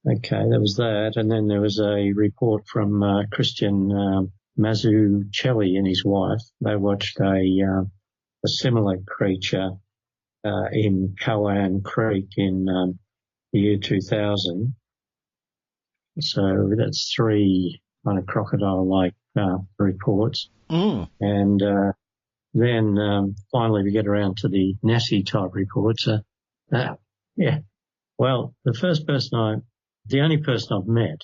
Okay, there was that. And then there was a report from Christian Mazzucchelli and his wife. They watched a similar creature in Cowan Creek in the year 2000. So that's 3 kind of crocodile-like reports. And then finally we get around to the Nessie-type reports. Well, the only person I've met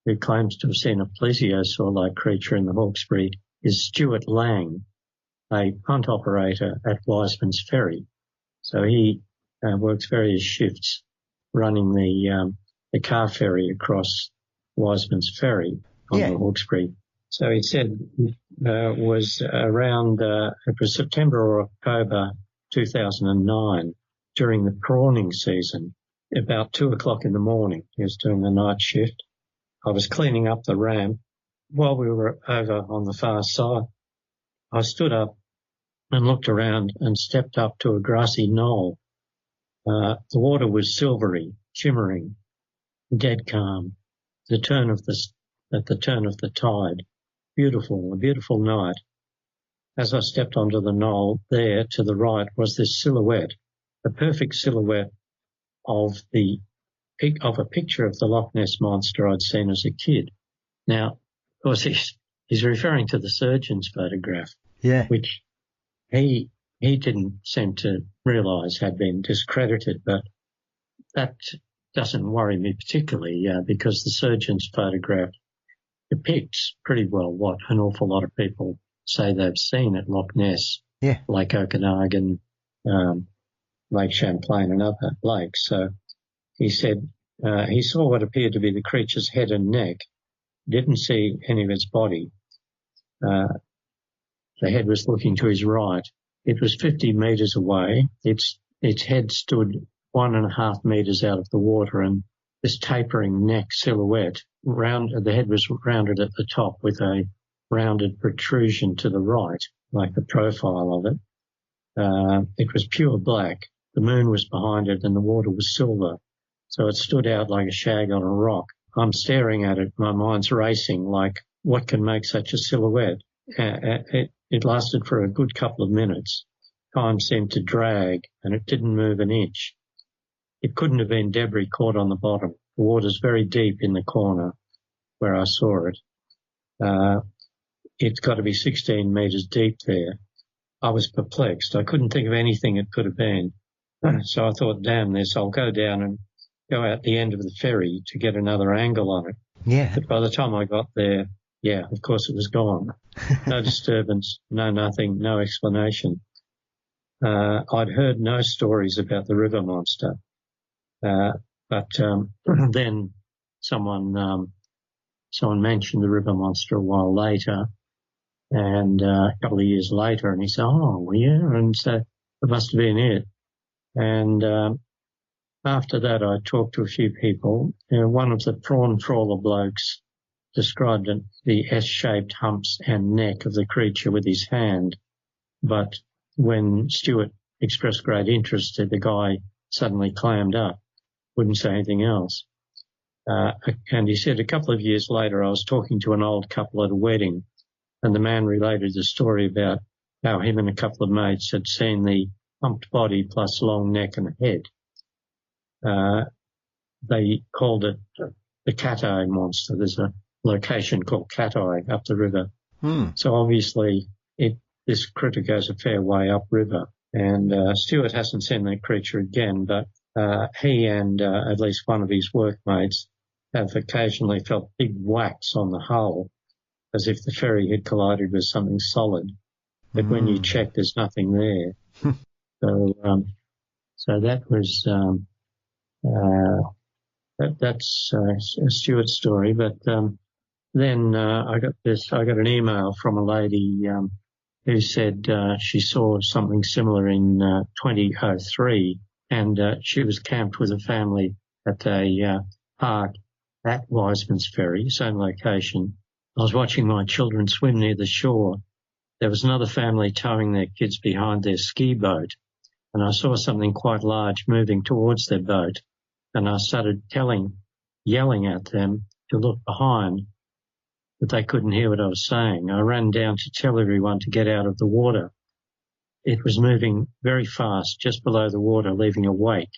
who claims to have seen a plesiosaur-like creature in the Hawksbury is Stuart Lang, a punt operator at Wiseman's Ferry. So he works various shifts running the car ferry across Wiseman's Ferry on the Hawksbury. So he said it was around, it was September or October 2009 during the prawning season, about 2 o'clock in the morning. He was doing the night shift. I was cleaning up the ramp while we were over on the far side. I stood up and looked around and stepped up to a grassy knoll. The water was silvery, shimmering, dead calm. At the turn of the tide. A beautiful night. As I stepped onto the knoll, there to the right was this silhouette, a perfect silhouette of a picture of the Loch Ness Monster I'd seen as a kid. Now, of course, he's referring to the surgeon's photograph, which he didn't seem to realise had been discredited, but that doesn't worry me particularly because the surgeon's photograph depicts pretty well what an awful lot of people say they've seen at Loch Ness, Lake Okanagan, Lake Champlain and other lakes. So he said he saw what appeared to be the creature's head and neck, didn't see any of its body. The head was looking to his right. It was 50 metres away. Its head stood 1.5 metres out of the water, and this tapering neck silhouette, the head was rounded at the top with a rounded protrusion to the right, like the profile of it. It was pure black. The moon was behind it and the water was silver, so it stood out like a shag on a rock. I'm staring at it, my mind's racing, like what can make such a silhouette? It lasted for a good couple of minutes. Time seemed to drag and it didn't move an inch. It couldn't have been debris caught on the bottom. The water's very deep in the corner where I saw it. It's got to be 16 metres deep there. I was perplexed. I couldn't think of anything it could have been. So I thought, damn this, I'll go down and go out the end of the ferry to get another angle on it. Yeah. But by the time I got there, of course it was gone. No disturbance, no nothing, no explanation. I'd heard no stories about the river monster. But then someone mentioned the river monster a while later, and a couple of years later, and he said, oh, yeah, and so it must have been it. And after that, I talked to a few people. One of the prawn trawler blokes described the S-shaped humps and neck of the creature with his hand, but when Stuart expressed great interest, the guy suddenly clammed up, wouldn't say anything else. And he said a couple of years later, I was talking to an old couple at a wedding. And the man related the story about how him and a couple of mates had seen the humped body plus long neck and head. They called it the cat-eye monster. There's a location called Cat-Eye up the river. So obviously this critter goes a fair way upriver. And Stuart hasn't seen that creature again, but he and at least one of his workmates have occasionally felt big whacks on the hull as if the ferry had collided with something solid. But when you check, there's nothing there. So that was that's Stuart's story. But then I got an email from a lady who said she saw something similar in 2003, and she was camped with a family at a park at Wiseman's Ferry, same location. I was watching my children swim near the shore. There was another family towing their kids behind their ski boat, and I saw something quite large moving towards their boat, and I started yelling at them to look behind, but they couldn't hear what I was saying. I ran down to tell everyone to get out of the water. It was moving very fast just below the water, leaving a wake.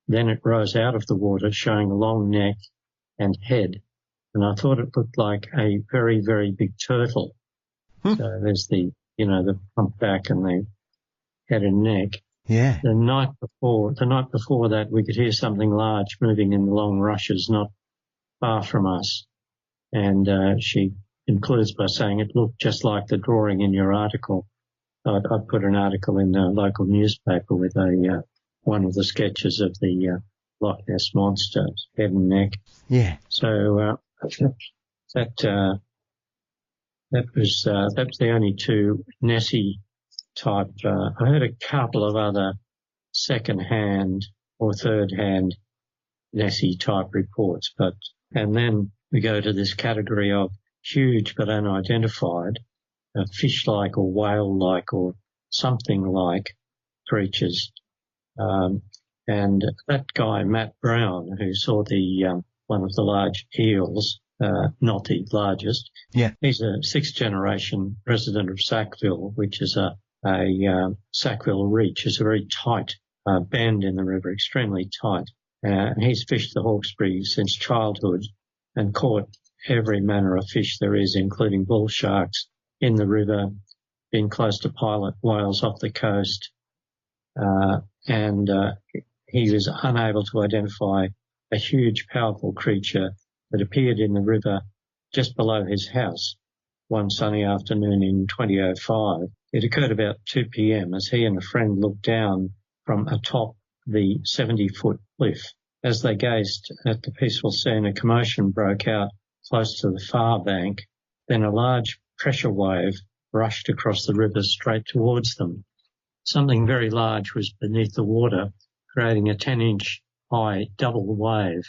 Then it rose out of the water, showing a long neck and head, and I thought it looked like a very, very big turtle. So there's the hump back and the head and neck. Yeah. The night before that, we could hear something large moving in the long rushes not far from us. And she concludes by saying it looked just like the drawing in your article. I'd put an article in the local newspaper with one of the sketches of the Loch Ness Monster, head and neck. Yeah. So that was the only two Nessie type. I heard a couple of other second-hand or third-hand Nessie type reports, and then we go to this category of huge but unidentified, fish-like or whale-like or something like creatures. And that guy, Matt Brown, who saw the one of the large eels, not the largest. Yeah. He's a sixth-generation resident of Sackville, which is a Sackville Reach. It's a very tight bend in the river, extremely tight. He's fished the Hawksbury since childhood and caught every manner of fish there is, including bull sharks in the river, been close to pilot whales off the coast, and he was unable to identify a huge, powerful creature that appeared in the river just below his house one sunny afternoon in 2005. It occurred about 2 p.m. as he and a friend looked down from atop the 70-foot cliff. As they gazed at the peaceful scene, a commotion broke out close to the far bank. Then a large pressure wave rushed across the river straight towards them. Something very large was beneath the water, creating a 10-inch high double wave,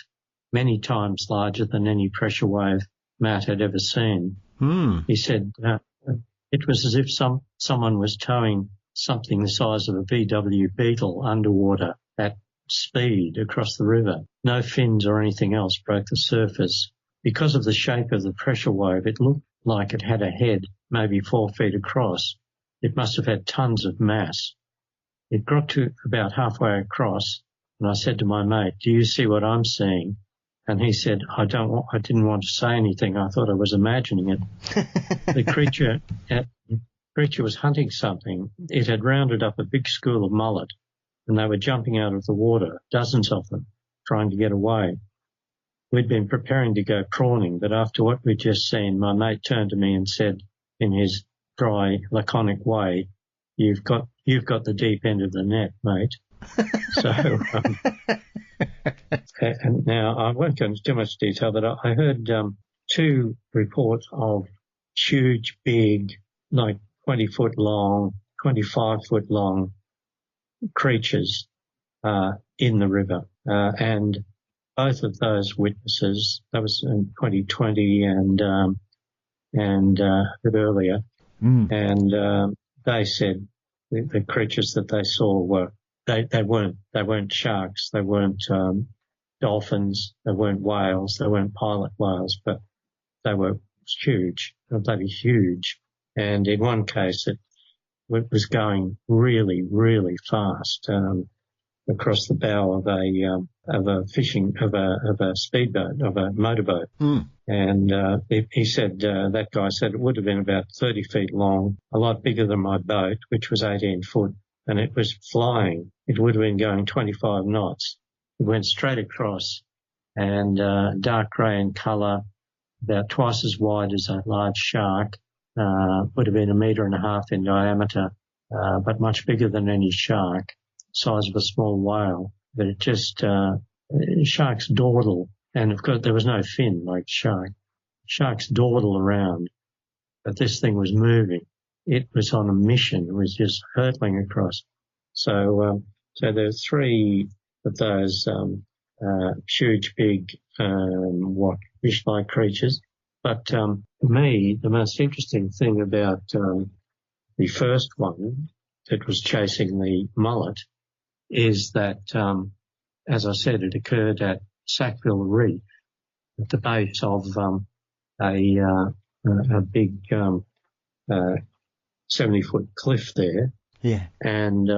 many times larger than any pressure wave Matt had ever seen. He said it was as if someone was towing something the size of a VW Beetle underwater at speed across the river. No fins or anything else broke the surface. Because of the shape of the pressure wave, it looked like it had a head maybe 4 feet across. It must have had tons of mass. It got to about halfway across, and I said to my mate, "Do you see what I'm seeing?" And he said, I didn't want to say anything. I thought I was imagining it. The creature was hunting something. It had rounded up a big school of mullet, and they were jumping out of the water, dozens of them, trying to get away. We'd been preparing to go prawning, but after what we'd just seen, my mate turned to me and said in his dry, laconic way, You've got the deep end of the net, mate." So, and now I won't go into too much detail, but I heard two reports of huge, big, like 20-foot long, 25-foot long creatures in the river. And both of those witnesses, that was in 2020 and a bit earlier, and they said the creatures that they saw were they weren't sharks, they weren't dolphins, they weren't whales, they weren't pilot whales, but they were was huge, bloody huge. And in one case, it was going really, really fast across the bow of a speedboat, of a motorboat. And he said, that guy said it would have been about 30 feet long, a lot bigger than my boat, which was 18 foot, and it was flying. It would have been going 25 knots. It went straight across, and dark grey in colour, about twice as wide as a large shark, would have been 1.5 meters in diameter, but much bigger than any shark, size of a small whale. But it just, sharks dawdle, and of course there was no fin like shark. Sharks dawdle around, but this thing was moving. It was on a mission. It was just hurtling across. So there are 3 of those huge, big, fish-like creatures. But to me, the most interesting thing about the first one that was chasing the mullet is that, as I said, it occurred at Sackville Reef, at the base of a big 70-foot cliff there. Yeah. And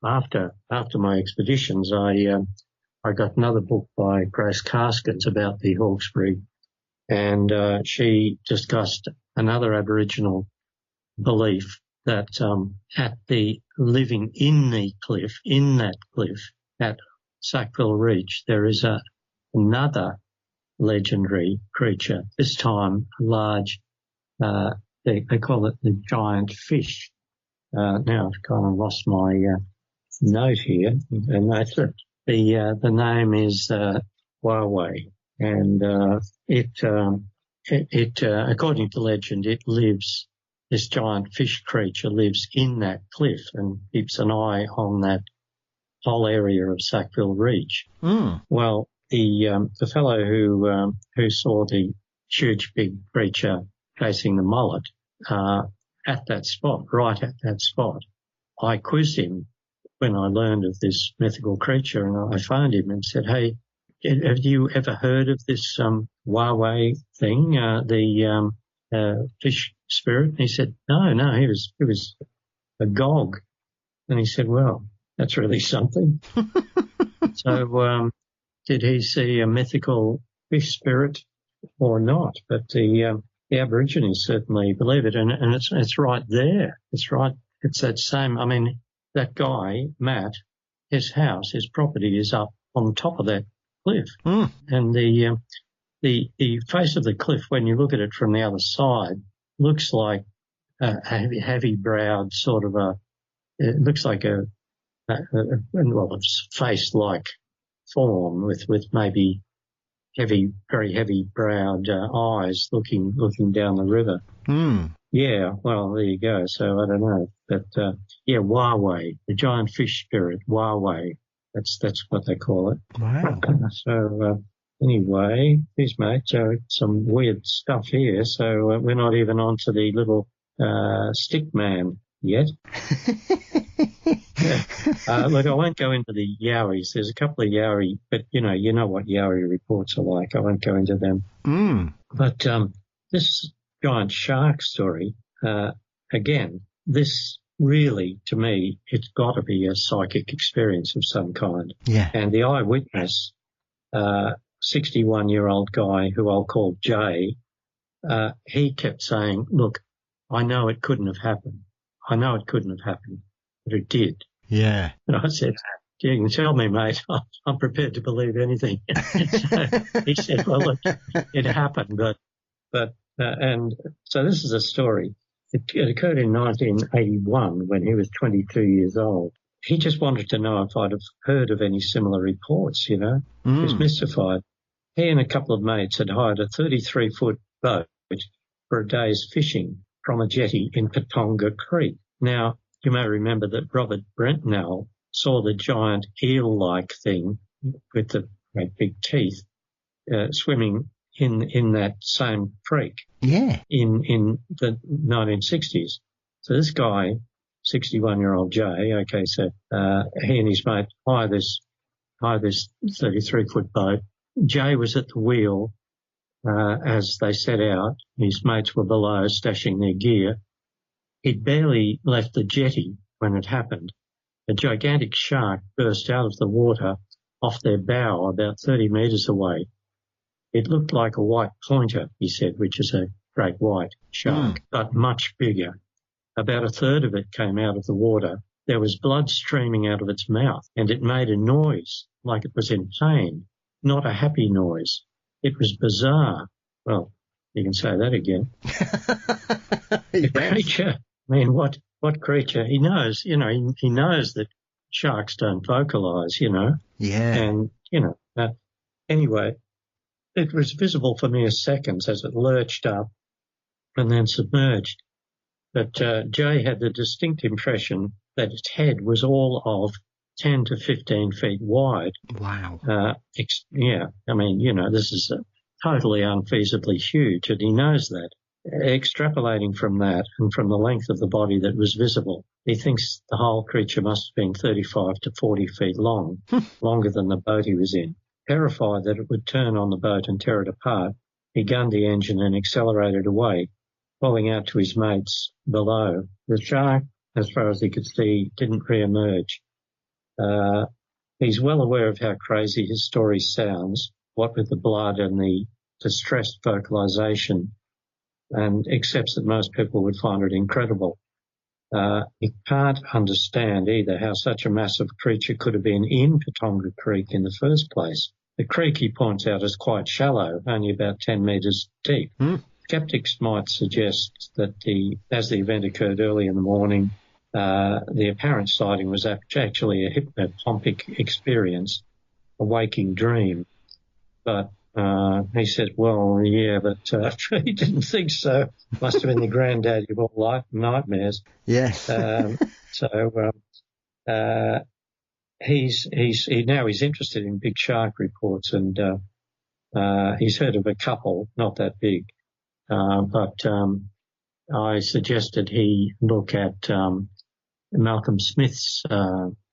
after my expeditions, I got another book by Grace Karskens about the Hawksbury, and she discussed another Aboriginal belief that at the living in that cliff at Sackville Reach, there is another legendary creature, this time a large, they call it the giant fish. Now I've kind of lost my note here, and that's it. The name is Yowie, and it according to legend, this giant fish creature lives in that cliff and keeps an eye on that whole area of Sackville Reach. Well, the fellow who saw the huge big creature chasing the mullet at that spot, I quizzed him when I learned of this mythical creature, and I phoned him and said, "Hey, have you ever heard of this Yowie thing, the fish spirit?" And he said, "No, he was agog." And he said, "Well, that's really something." So, did he see a mythical fish spirit or not? But the Aborigines certainly believe it, and it's right there. It's right. It's that same. I mean, that guy Matt, his house, his property is up on top of that cliff, and the face of the cliff, when you look at it from the other side, looks like a heavy-browed sort of it looks like a face-like form with maybe very heavy-browed eyes looking down the river. Yeah, well, there you go. So I don't know, but Yowie, the giant fish spirit, Yowie. That's what they call it. Wow. So anyway, here's mate. So some weird stuff here. So we're not even on to the little stick man yet. Look, I won't go into the Yowies. There's a couple of Yowie, but you know what Yowie reports are like. I won't go into them. But this giant shark story, again, this really, to me, it's got to be a psychic experience of some kind. Yeah. And the eyewitness, 61-year-old guy who I'll call Jay, he kept saying, "Look, I know it couldn't have happened. But it did." Yeah. And I said, "You can tell me, mate. I'm prepared to believe anything." So he said, "Well, look, it happened, but and so this is a story. It occurred in 1981 when he was 22 years old. He just wanted to know if I'd have heard of any similar reports, He was mystified. He and a couple of mates had hired a 33-foot boat for a day's fishing from a jetty in Patonga Creek. Now, you may remember that Robert Brentnell saw the giant eel-like thing with the great big teeth swimming in that same creek. Yeah. In the 1960s. So this guy, 61-year-old Jay, okay, so he and his mate hire this 33-foot boat. Jay was at the wheel as they set out. His mates were below stashing their gear. He'd barely left the jetty when it happened. A gigantic shark burst out of the water off their bow about 30 metres away. It looked like a white pointer, he said, which is a great white shark, but much bigger. About a third of it came out of the water. There was blood streaming out of its mouth, and it made a noise like it was in pain, not a happy noise. It was bizarre. Well, you can say that again. The creature, I mean, what creature? He knows, he knows that sharks don't vocalise, Yeah. And, anyway, it was visible for mere seconds as it lurched up and then submerged. But Jay had the distinct impression that its head was all of 10 to 15 feet wide. Wow. This is totally unfeasibly huge, and he knows that. Extrapolating from that and from the length of the body that was visible, he thinks the whole creature must have been 35 to 40 feet long, longer than the boat he was in. Terrified that it would turn on the boat and tear it apart, he gunned the engine and accelerated away, calling out to his mates below. The shark, as far as he could see, didn't re-emerge. He's well aware of how crazy his story sounds, what with the blood and the distressed vocalization, and accepts that most people would find it incredible. He can't understand either how such a massive creature could have been in Patonga Creek in the first place. The creek, he points out, is quite shallow, only about 10 metres deep. Skeptics might suggest that as the event occurred early in the morning, the apparent sighting was actually a hypnopompic experience, a waking dream. But he said, well, yeah, but he didn't think so. Must have been the granddaddy of all nightmares. Yes. He's interested in big shark reports, and he's heard of a couple, not that big. But I suggested he look at Malcolm Smith's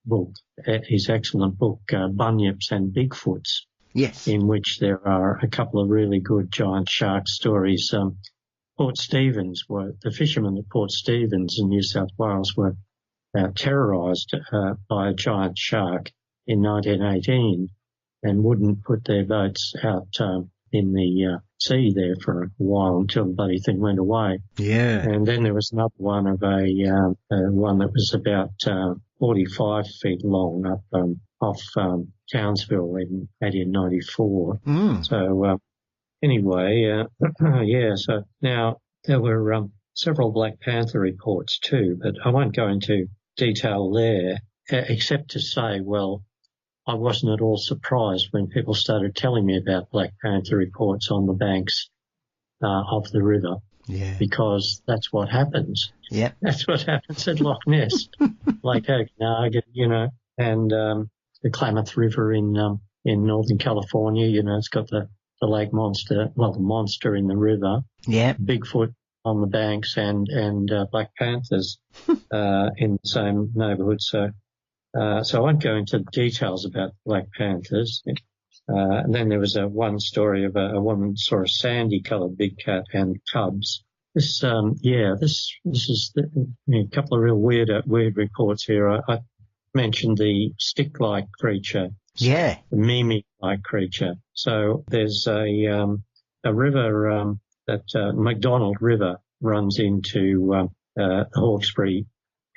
book, his excellent book, Bunyips and Bigfoots. Yes. In which there are a couple of really good giant shark stories. The fishermen at Port Stephens in New South Wales were terrorised by a giant shark in 1918 and wouldn't put their boats out in the sea there for a while until the bloody thing went away. Yeah. And then there was another one of one that was about 45 feet long up off Townsville in 1894. So anyway, so now there were several Black Panther reports too, but I won't go into detail there, except to say, well, I wasn't at all surprised when people started telling me about Black Panther reports on the banks of the river. Yeah. Because that's what happens. Yeah. That's what happens at Loch Ness, Lake Okanagan, and the Klamath River in Northern California. It's got the lake monster, the monster in the river. Yeah. Bigfoot on the banks and Black Panthers in the same neighbourhood. So I won't go into details about Black Panthers. And then there was one story of a woman saw a sandy-coloured big cat and cubs. This is a couple of real weird reports here. I mentioned the stick-like creature. Yeah. The mimi-like creature. So there's a river that McDonald River runs into the Hawksbury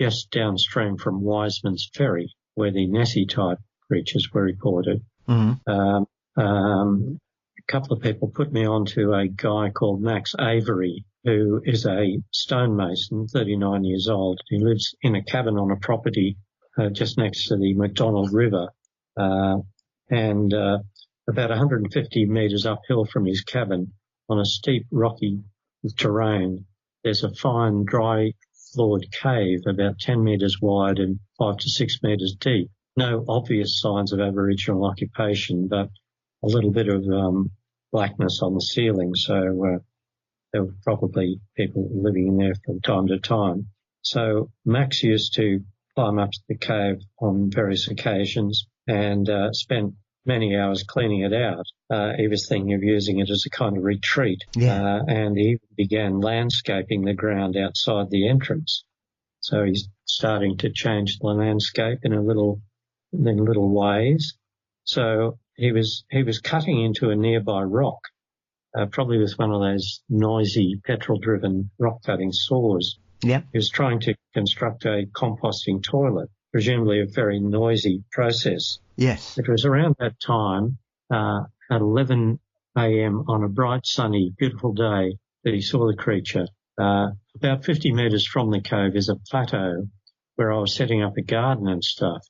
just downstream from Wiseman's Ferry, where the Nessie-type creatures were reported. Mm-hmm. A couple of people put me on to a guy called Max Avery, who is a stonemason, 39 years old. He lives in a cabin on a property just next to the McDonald River, and about 150 metres uphill from his cabin on a steep, rocky terrain, there's a fine, dry-floored cave about 10 metres wide and 5 to 6 metres deep. No obvious signs of Aboriginal occupation, but a little bit of blackness on the ceiling, so there were probably people living in there from time to time. So Max used to climb up to the cave on various occasions and spent many hours cleaning it out. He was thinking of using it as a kind of retreat. Yeah. And he began landscaping the ground outside the entrance. So he's starting to change the landscape in little ways. So he was cutting into a nearby rock, probably with one of those noisy petrol-driven rock-cutting saws. Yeah. He was trying to construct a composting toilet, presumably a very noisy process. Yes. It was around that time, at 11 a.m. on a bright, sunny, beautiful day, that he saw the creature. About 50 metres from the cove is a plateau where I was setting up a garden and stuff.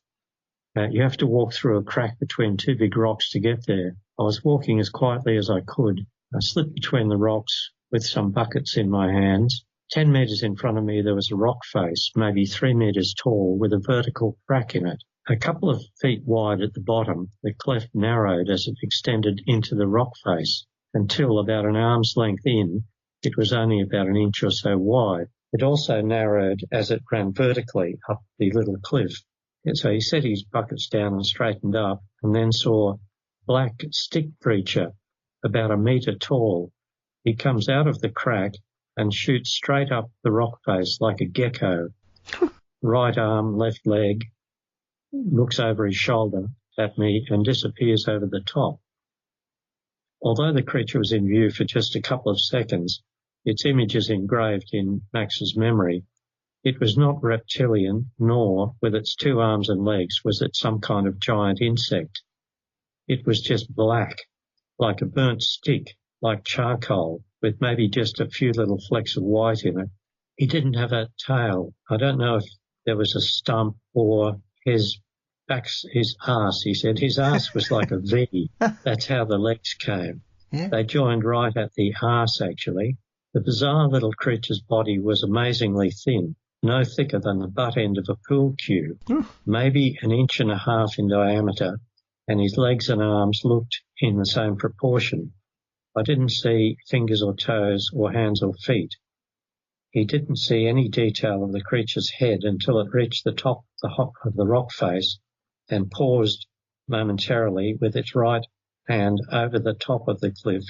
You have to walk through a crack between two big rocks to get there. I was walking as quietly as I could. I slipped between the rocks with some buckets in my hands. 10 metres in front of me there was a rock face, maybe 3 metres tall, with a vertical crack in it. A couple of feet wide at the bottom, the cleft narrowed as it extended into the rock face until about an arm's length in, it was only about an inch or so wide. It also narrowed as it ran vertically up the little cliff. And so he set his buckets down and straightened up, and then saw a black stick creature about a metre tall. He comes out of the crack and shoots straight up the rock face like a gecko. Right arm, left leg, looks over his shoulder at me and disappears over the top. Although the creature was in view for just a couple of seconds, its image is engraved in Max's memory. It was not reptilian, nor, with its 2 arms and legs, was it some kind of giant insect. It was just black, like a burnt stick, like charcoal, with maybe just a few little flecks of white in it. He didn't have a tail. I don't know if there was a stump or his arse, he said. His arse was like a V. That's how the legs came. Yeah. They joined right at the arse, actually. The bizarre little creature's body was amazingly thin, no thicker than the butt end of a pool cue, maybe an inch and a half in diameter, and his legs and arms looked in the same proportion. I didn't see fingers or toes or hands or feet. He didn't see any detail of the creature's head until it reached the top of the rock face and paused momentarily with its right hand over the top of the cliff,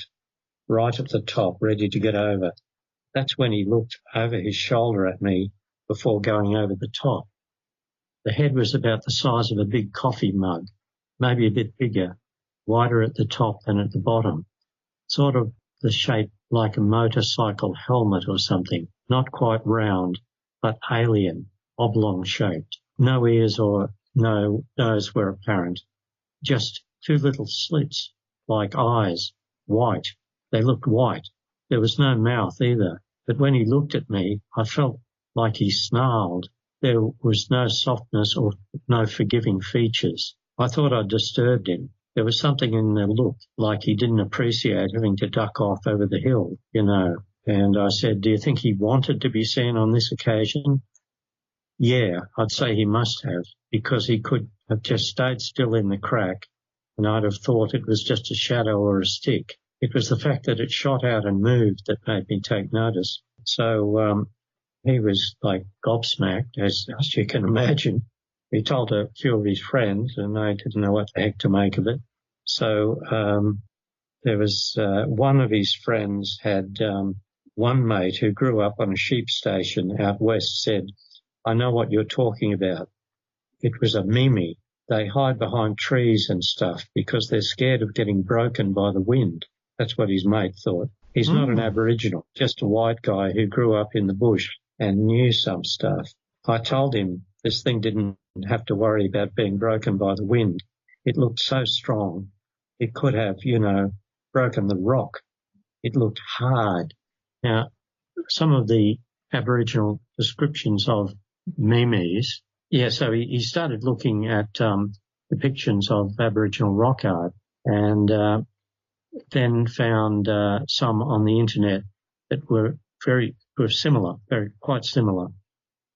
right at the top, ready to get over. That's when he looked over his shoulder at me before going over the top. The head was about the size of a big coffee mug, maybe a bit bigger, wider at the top than at the bottom, sort of the shape like a motorcycle helmet or something, not quite round, but alien, oblong-shaped. No ears or no nose were apparent, just 2 little slits, like eyes, white. They looked white. There was no mouth either, but when he looked at me, I felt like he snarled. There was no softness or no forgiving features. I thought I'd disturbed him. There was something in the look, like he didn't appreciate having to duck off over the hill, And I said, do you think he wanted to be seen on this occasion? Yeah, I'd say he must have, because he could have just stayed still in the crack, and I'd have thought it was just a shadow or a stick. It was the fact that it shot out and moved that made me take notice. So he was like gobsmacked, as you can imagine. He told a few of his friends, and they didn't know what the heck to make of it. So there was one of his friends had one mate who grew up on a sheep station out west said, I know what you're talking about. It was a mimi. They hide behind trees and stuff because they're scared of getting broken by the wind. That's what his mate thought. He's not an Aboriginal, just a white guy who grew up in the bush and knew some stuff. I told him this thing didn't have to worry about being broken by the wind. It looked so strong. It could have, broken the rock. It looked hard. Now, some of the Aboriginal descriptions of memes, so he started looking at depictions of Aboriginal rock art and then found some on the internet that were similar, quite similar,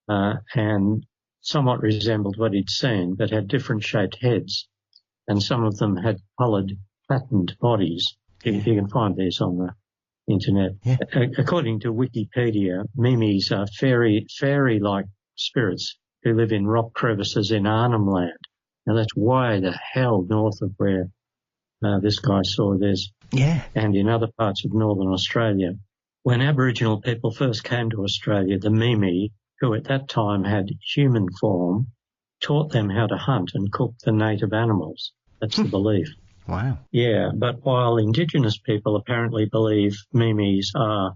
and somewhat resembled what he'd seen, but had different shaped heads, and some of them had coloured, flattened bodies. You can find these on the internet. Yeah. According to Wikipedia, memes are fairy-like spirits who live in rock crevices in Arnhem Land. Now that's way the hell north of where this guy saw this, and in other parts of northern Australia. When Aboriginal people first came to Australia, the Mimi, who at that time had human form, taught them how to hunt and cook the native animals. That's the belief. Wow. Yeah, but while Indigenous people apparently believe Mimis are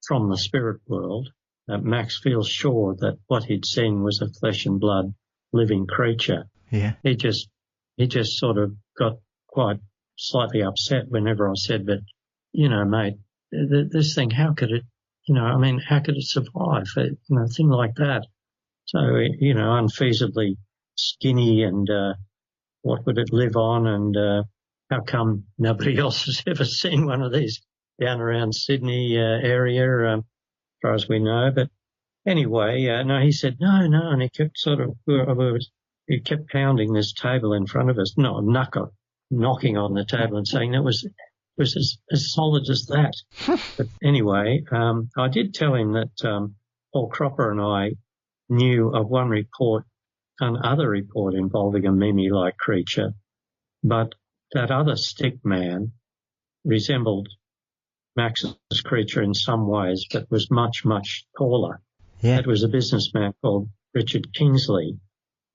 from the spirit world, Max feels sure that what he'd seen was a flesh and blood living creature. Yeah. He just sort of got quite slightly upset whenever I said, but, mate, this thing, how could it survive? A thing like that. So, unfeasibly skinny, and what would it live on, and how come nobody else has ever seen one of these down around Sydney area, as far as we know. But anyway, no, he said, no, and he kept he kept pounding this table in front of us, knocking on the table and saying it was as solid as that. But anyway, I did tell him that Paul Cropper and I knew of another report involving a Mimi-like creature, but that other stick man resembled Max's creature in some ways, but was much, much taller. Yeah. It was a businessman called Richard Kingsley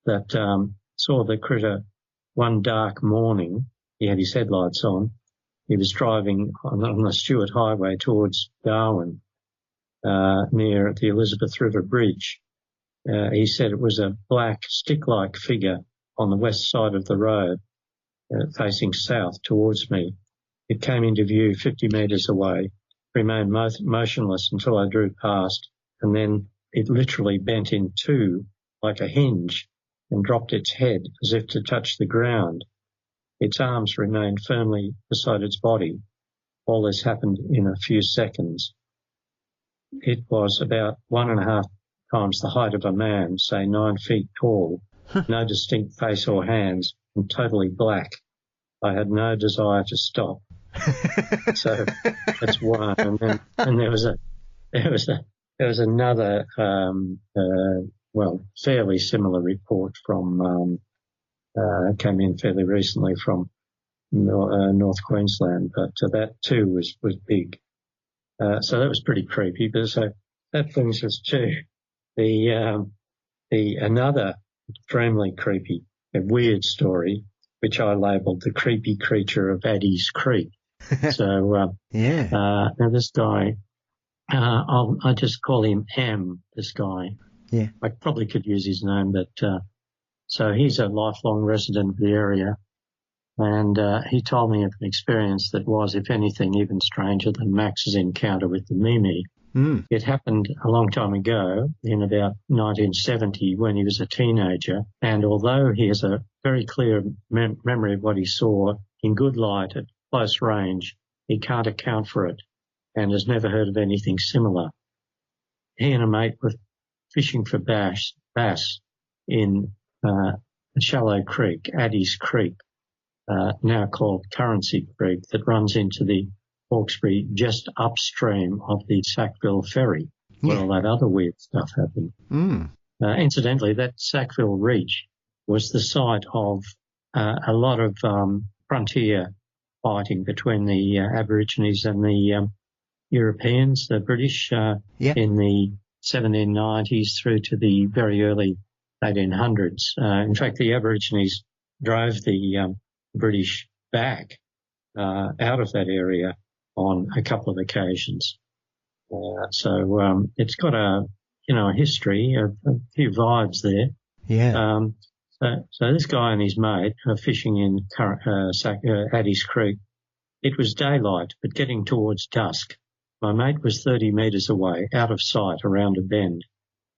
that saw the critter one dark morning. He had his headlights on. He was driving on the Stuart Highway towards Darwin, near the Elizabeth River Bridge. He said it was a black stick-like figure on the west side of the road, facing south towards me. It came into view 50 metres away, remained motionless until I drew past, and then it literally bent in two like a hinge and dropped its head as if to touch the ground. Its arms remained firmly beside its body. All this happened in a few seconds. It was about 1.5 times the height of a man, say 9 feet tall, no distinct face or hands, and totally black. I had no desire to stop. So that's one. And there was another fairly similar report from came in fairly recently from North Queensland, but that too was big. So that was pretty creepy. But so that brings us to the another extremely creepy, a weird story, which I labelled the creepy creature of Addie's Creek. So now this guy, I just call him M. This guy, I probably could use his name, but so he's a lifelong resident of the area, and he told me of an experience that was, if anything, even stranger than Max's encounter with the Mimi. It happened a long time ago, in about 1970, when he was a teenager, and although he has a very clear memory of what he saw in good light at close range, he can't account for it and has never heard of anything similar. He and a mate were fishing for bass in a shallow creek, Addie's Creek, now called Currency Creek, that runs into the Hawksbury just upstream of the Sackville Ferry, where all that other weird stuff happened. Incidentally, that Sackville Reach was the site of a lot of frontier fighting between the Aborigines and the Europeans, the British, in the 1790s through to the very early 1800s. In fact, the Aborigines drove the British back out of that area on a couple of occasions. So it's got a history, a few vibes there. Yeah. So this guy and his mate are fishing in Addie's Creek. It was daylight, but getting towards dusk. My mate was 30 metres away, out of sight, around a bend.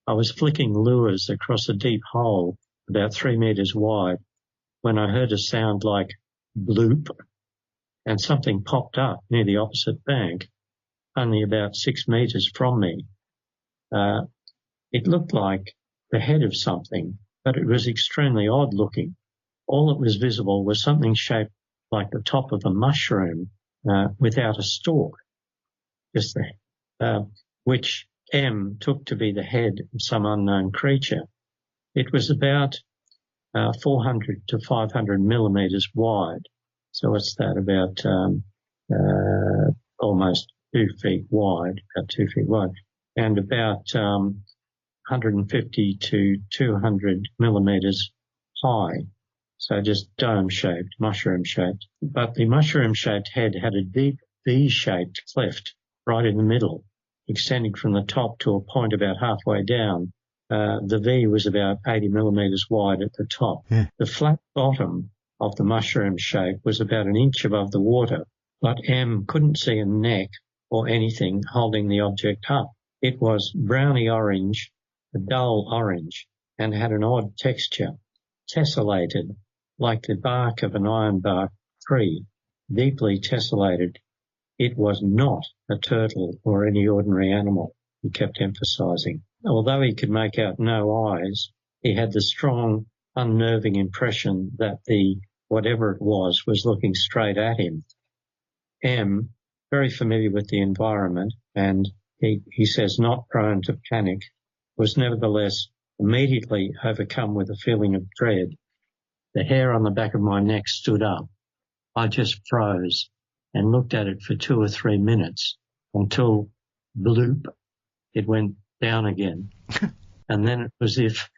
I was flicking lures across a deep hole about 3 metres wide when I heard a sound like bloop, and something popped up near the opposite bank, only about 6 metres from me. It looked like the head of something, but it was extremely odd looking. All that was visible was something shaped like the top of a mushroom without a stalk, just there, which M took to be the head of some unknown creature. It was about 400 to 500 millimetres wide, So what's that, about almost 2 feet wide, about 2 feet wide, and about 150 to 200 millimetres high. So just dome-shaped, mushroom-shaped. But the mushroom-shaped head had a deep V-shaped cleft right in the middle, extending from the top to a point about halfway down. The V was about 80 millimetres wide at the top. Yeah. The flat bottom of the mushroom shape was about an inch above the water, but M couldn't see a neck or anything holding the object up. It was browny orange, a dull orange, and had an odd texture, tessellated, like the bark of an ironbark tree, deeply tessellated. It was not a turtle or any ordinary animal, he kept emphasising. Although he could make out no eyes, he had the strong, unnerving impression that the whatever it was looking straight at him. M, very familiar with the environment, and he says not prone to panic, was nevertheless immediately overcome with a feeling of dread. The hair on the back of my neck stood up. I just froze and looked at it for 2 or 3 minutes until, bloop, it went down again. And then it was if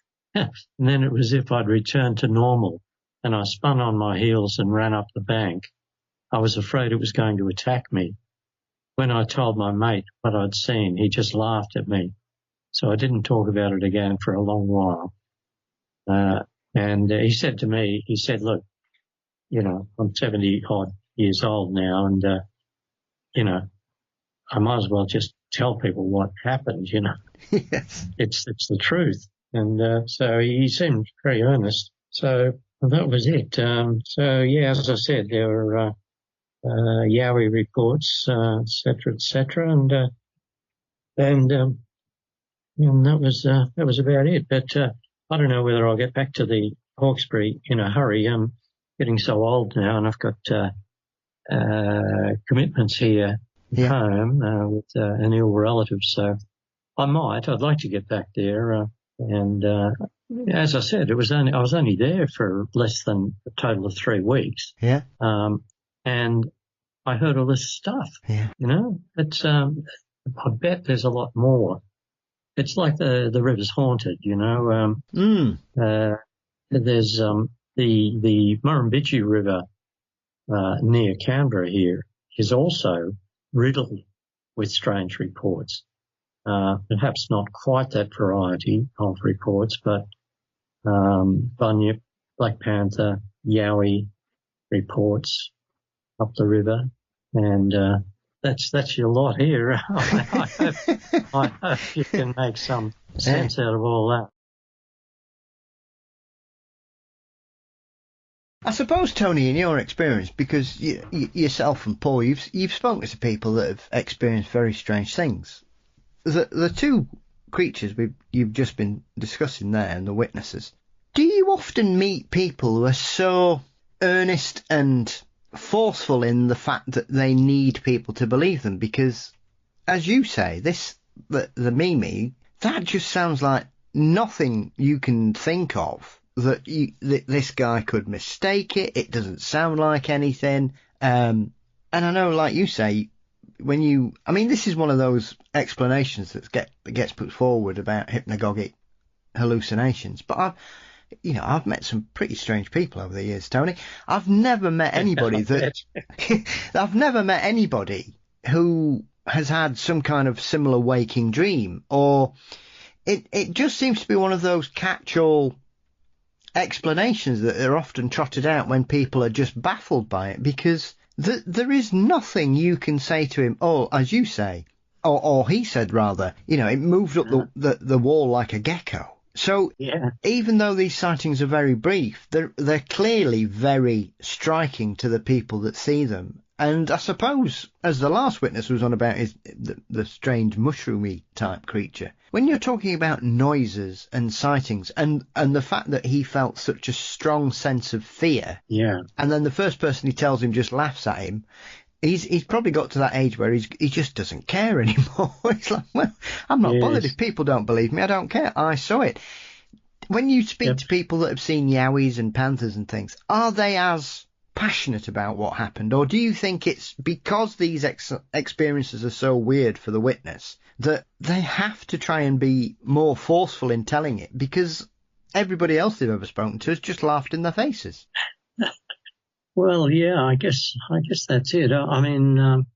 I'd returned to normal, and I spun on my heels and ran up the bank. I was afraid it was going to attack me. When I told my mate what I'd seen, he just laughed at me. So I didn't talk about it again for a long while. And he said to me, look, I'm 70 odd years old now, and, I might as well just tell people what happened, Yes. It's the truth. And, so he seemed very earnest. So that was it. As I said, there were, Yowie reports, et cetera, and that was about it. But, I don't know whether I'll get back to the Hawksbury in a hurry. I'm getting so old now, and I've got commitments here at home with an ill relative. So I might. I'd like to get back there. As I said, I was only there for less than a total of 3 weeks. Yeah. And I heard all this stuff. Yeah. It's I bet there's a lot more. It's like the river's haunted, There's the Murrumbidgee River near Canberra here is also riddled with strange reports. Perhaps not quite that variety of reports, but Bunyip, Black Panther, Yowie reports up the river, and that's your lot here. I hope you can make some sense out of all that. I suppose, Tony, in your experience, because yourself and Paul, you've spoken to people that have experienced very strange things. The two creatures you've just been discussing there and the witnesses, do you often meet people who are so earnest and forceful in the fact that they need people to believe them? Because, as you say, the Mimi, that just sounds like nothing you can think of that this guy could mistake it. It doesn't sound like anything. And I know, like you say, this is one of those explanations that gets put forward about hypnagogic hallucinations. But I've met some pretty strange people over the years, Tony. I've never met anybody I've never met anybody who has had some kind of similar waking dream, or it just seems to be one of those catch-all explanations that are often trotted out when people are just baffled by it, because there is nothing you can say to him, or as you say, or he said rather, it moved up the wall like a gecko. So even though these sightings are very brief, they're clearly very striking to the people that see them. And I suppose, as the last witness was on about, is the strange mushroomy type creature. When you're talking about noises and sightings, and the fact that he felt such a strong sense of fear, and then the first person he tells him just laughs at him, he's probably got to that age where he just doesn't care anymore. He's like, well, I'm not bothered if people don't believe me. I don't care. I saw it. When you speak to people that have seen yowies and panthers and things, are they as passionate about what happened, or do you think it's because these experiences are so weird for the witness that they have to try and be more forceful in telling it because everybody else they've ever spoken to has just laughed in their faces? Well, yeah, I guess that's it. I mean,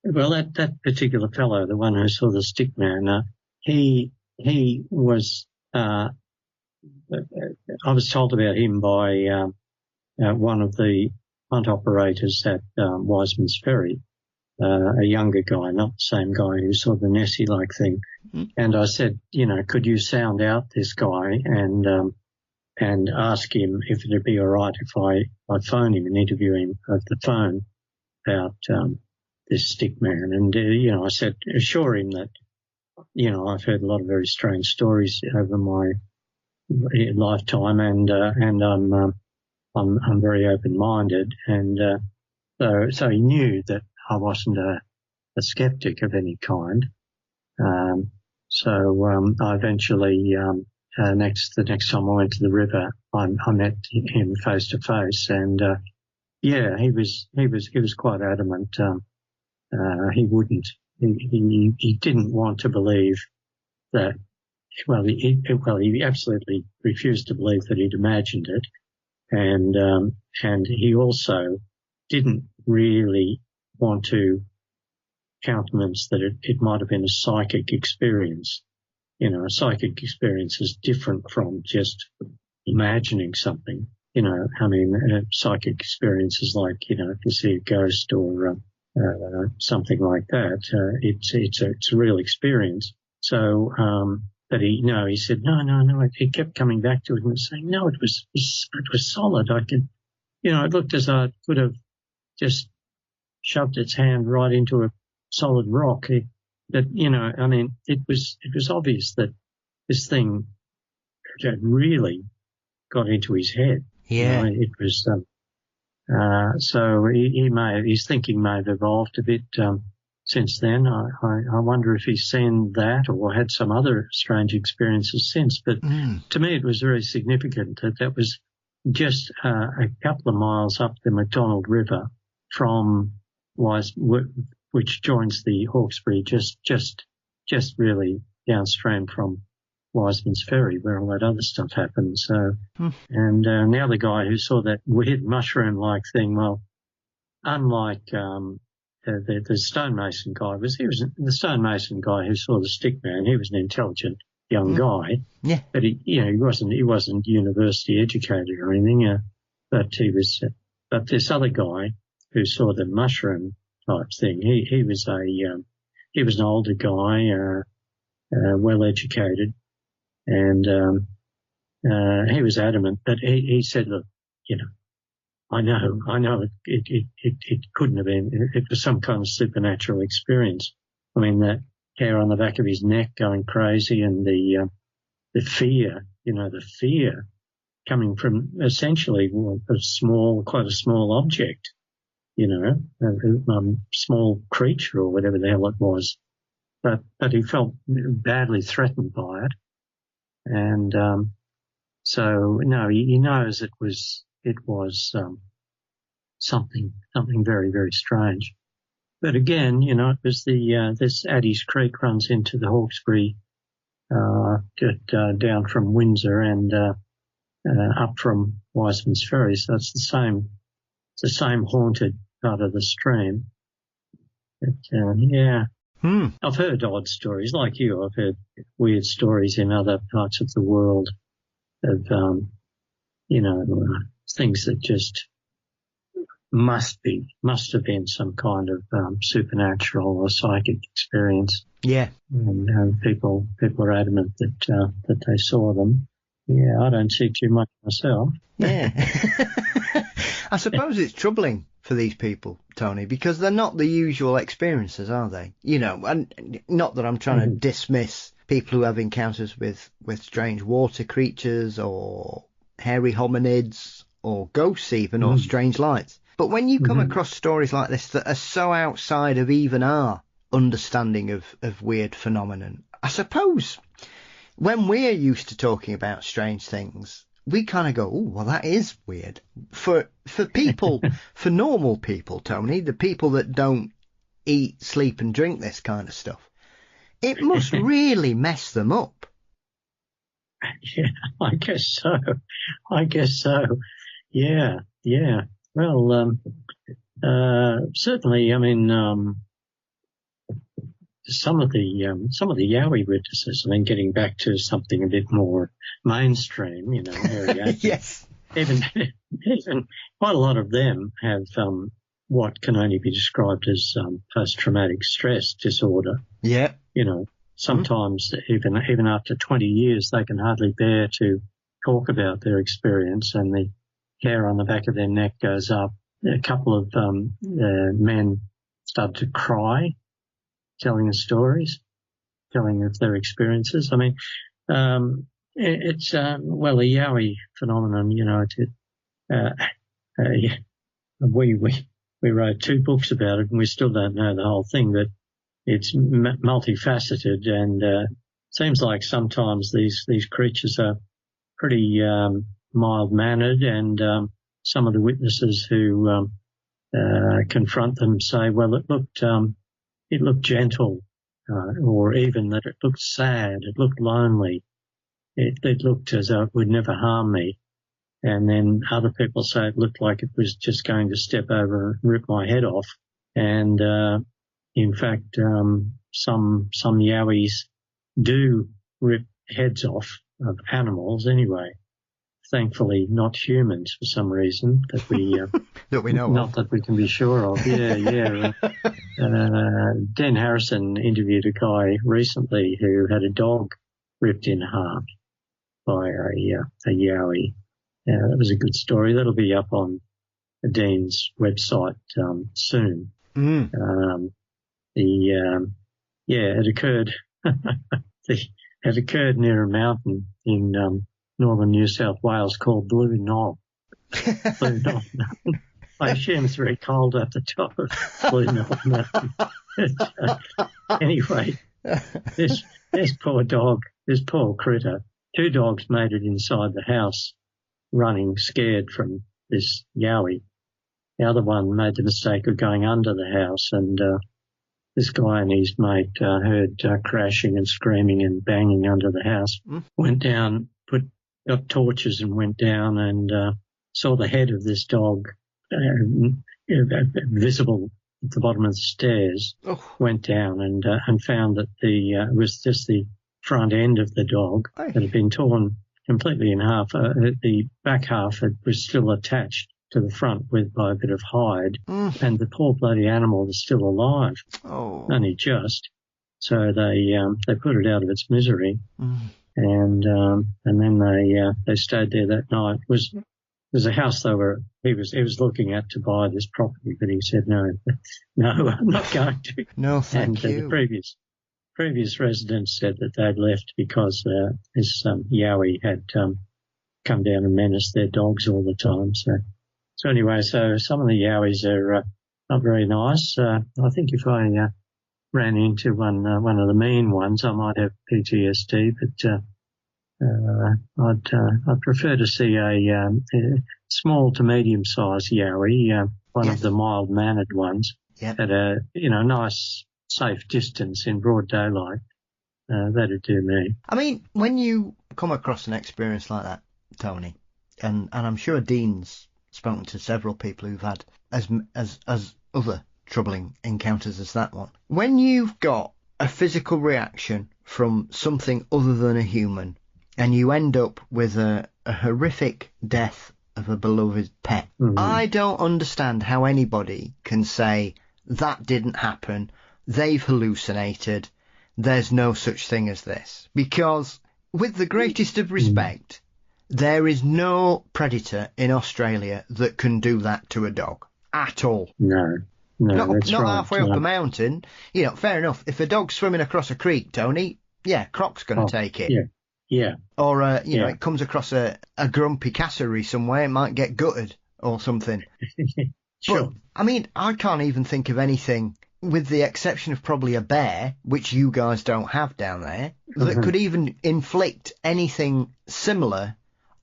well, that particular fellow, the one who saw the stick man, he was, I was told about him by one of the hunt operators at Wiseman's Ferry, a younger guy, not the same guy who saw the Nessie-like thing. Mm. And I said, could you sound out this guy and ask him if it'd be all right if I phone him and interview him over the phone about this stick man. And, I said, assure him that, I've heard a lot of very strange stories over my lifetime and I'm very open-minded. And so he knew that I wasn't a skeptic of any kind. So I eventually, the next time I went to the river, I met him face to face, and yeah, he was quite adamant. He didn't want to believe that. Well, he absolutely refused to believe that he'd imagined it, and he also didn't really want to countenance that it might have been a psychic experience. A psychic experience is different from just imagining something. Psychic experiences like, if you see a ghost or something like that, it's a real experience. So, but he said, no. He kept coming back to it and saying, no, it was solid. I could, it looked as though it could have just shoved its hand right into a solid rock. It was obvious that this thing had really got into his head. Yeah. It was, so his thinking may have evolved a bit, since then. I wonder if he's seen that or had some other strange experiences since. But to me, it was very significant that was just a couple of miles up the McDonald River from which joins the Hawksbury just really downstream from Wiseman's Ferry, where all that other stuff happened. So, and the other guy who saw that weird mushroom-like thing, well, unlike the stonemason guy, the stonemason guy who saw the stick man. He was an intelligent young guy, yeah, but he wasn't university educated or anything. But he was. But this other guy who saw the mushroom type thing, he was an older guy, well educated, and he was adamant. But he said, look, I know it couldn't have been. It was some kind of supernatural experience. I mean, that hair on the back of his neck going crazy, and the fear, the fear coming from essentially quite a small object, a small creature or whatever the hell it was. But he felt badly threatened by it, and so no, he knows it was something very, very strange. But again, it was this Addy's Creek runs into the Hawksbury, down from Windsor and up from Wiseman's Ferry, so it's the same haunted part of the stream. But yeah. I've heard odd stories like you. I've heard weird stories in other parts of the world of, things that just must have been some kind of supernatural or psychic experience. Yeah. And people are adamant that they saw them. Yeah, I don't see too much myself. Yeah. I suppose it's troubling for these people, Tony, because they're not the usual experiences, are they? And not that I'm trying to dismiss people who have encounters with strange water creatures or hairy hominids or ghosts even, or strange lights. But when you come across stories like this that are so outside of even our understanding of weird phenomenon, I suppose when we're used to talking about strange things, we kind of go, oh, well, that is weird. For people, for normal people, Tony, the people that don't eat, sleep and drink this kind of stuff, it must really mess them up. Yeah, I guess so. Yeah. Well, certainly, I mean, some of the Yowie witnesses, I mean, getting back to something a bit more mainstream, very active. Yes. Even quite a lot of them have what can only be described as post-traumatic stress disorder. Yeah. Sometimes even after 20 years, they can hardly bear to talk about their experience, and the hair on the back of their neck goes up. A couple of men started to cry, telling the stories, telling of their experiences. I mean, it's the Yowie phenomenon. We wrote 2 books about it, and we still don't know the whole thing, but it's multifaceted, and seems like sometimes these creatures are pretty mild-mannered, and some of the witnesses who confront them say, well, it looked gentle, or even that it looked sad, it looked lonely, it looked as though it would never harm me. And then other people say it looked like it was just going to step over and rip my head off. And in fact, some Yowies do rip heads off of animals anyway. Thankfully, not humans for some reason that we that we know not of. that we can be sure of. Yeah. Dan Harrison interviewed a guy recently who had a dog ripped in half by a Yowie. That was a good story. That'll be up on Dean's website soon. It occurred. It occurred near a mountain in northern New South Wales called Blue Knob. Blue Knob. I assume it's very cold at the top of Blue Knob Mountain. Anyway, this poor dog, this poor critter, 2 dogs made it inside the house, running scared from this Yowie. The other one made the mistake of going under the house, and this guy and his mate heard crashing and screaming and banging under the house. Went down, got torches and went down and saw the head of this dog visible at the bottom of the stairs. Went down and found that it was just the front end of the dog that had been torn completely in half. The back half was still attached to the front by a bit of hide, and the poor bloody animal was still alive. Only just. So they put it out of its misery, and then they stayed there that night. It was a house he was looking at to buy this property, but he said no, I'm not going to. No, thank you. The previous residents said that they'd left because this Yowie had come down and menaced their dogs all the time. So anyway, so some of the Yowies are not very nice. I think if I ran into one of the mean ones, I might have PTSD, but I'd prefer to see a small to medium-sized Yowie, one of the mild-mannered ones, at a nice, safe distance in broad daylight. That'd do me. I mean, when you come across an experience like that, Tony, and I'm sure Dean's spoken to several people who've had as other troubling encounters as that one. When you've got a physical reaction from something other than a human, and you end up with a horrific death of a beloved pet, I don't understand how anybody can say that didn't happen, they've hallucinated, there's no such thing as this. Because, with the greatest of respect, there is no predator in Australia that can do that to a dog at all. No, that's not right. halfway up a mountain. Fair enough. If a dog's swimming across a creek, Tony, Croc's going to take it. Yeah. Or, it comes across a grumpy cassowary somewhere, it might get gutted or something. Sure. But, I mean, I can't even think of anything, with the exception of probably a bear, which you guys don't have down there, that could even inflict anything similar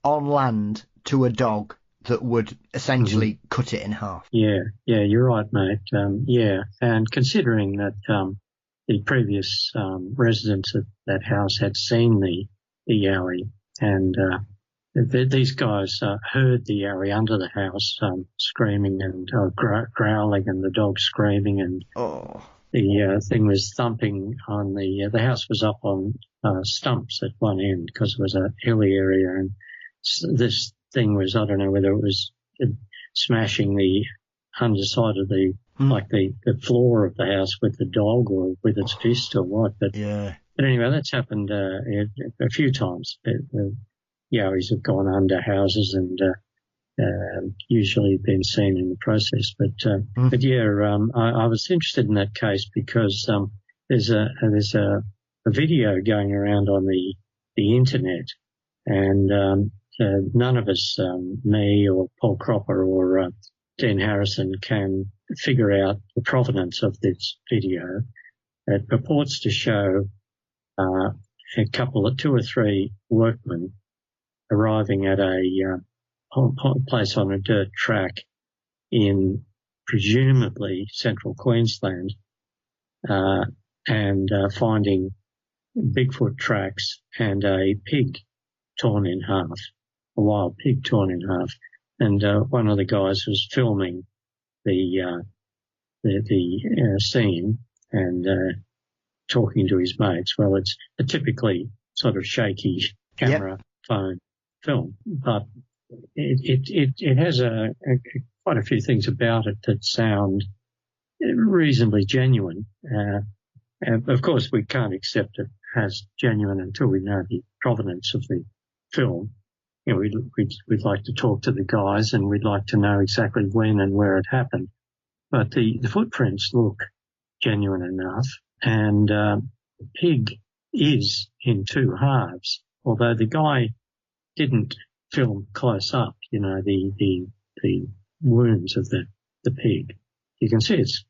on land to a dog that would essentially cut it in half. Yeah, you're right, mate. And considering that the previous residents of that house had seen the Yowie, and these guys heard the Yowie under the house screaming and growling, and the dog screaming, and the thing was thumping on the house was up on stumps at one end because it was a hilly area, and this thing was, I don't know whether it was smashing the underside of the floor of the house with the dog or with its fist or what. But anyway, that's happened a few times. Yowies have gone under houses and usually been seen in the process. But I was interested in that case because there's a video going around on the internet, and none of us, me or Paul Cropper or Dean Harrison, can figure out the provenance of this video. It purports to show two or three workmen arriving at a place on a dirt track in presumably central Queensland and finding Bigfoot tracks and a pig torn in half. A wild pig torn in half, and one of the guys was filming the scene and talking to his mates. Well, it's a typically sort of shaky camera phone film, but it has quite a few things about it that sound reasonably genuine. And of course, we can't accept it as genuine until we know the provenance of the film. You know, we'd like to talk to the guys, and we'd like to know exactly when and where it happened. But the footprints look genuine enough, and the pig is in two halves. Although the guy didn't film close up, you know, the wounds of the pig. You can see it's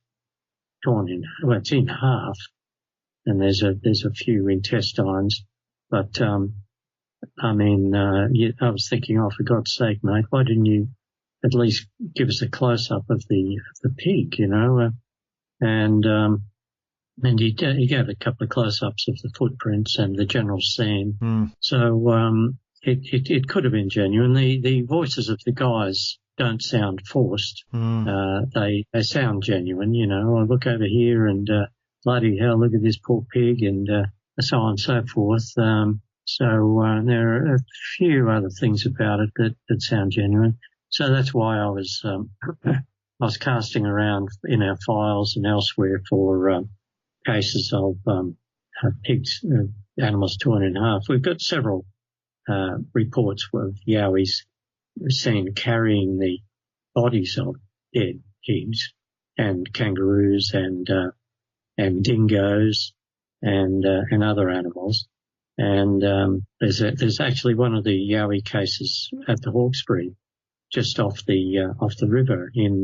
torn in, well, it's in half, and there's a few intestines, but I mean, I was thinking, oh, for God's sake, mate, why didn't you at least give us a close-up of the pig, you know? And he gave a couple of close-ups of the footprints and the general scene. So it could have been genuine. The voices of the guys don't sound forced. They sound genuine, you know. I look over here and bloody hell, look at this poor pig, and so on and so forth. So there are a few other things about it that sound genuine. So that's why I was casting around in our files and elsewhere for cases of pigs, animals torn in half. We've got several reports of Yowies seen carrying the bodies of dead pigs and kangaroos and dingoes and other animals. And there's actually one of the Yowie cases at the Hawksbury, just off the river in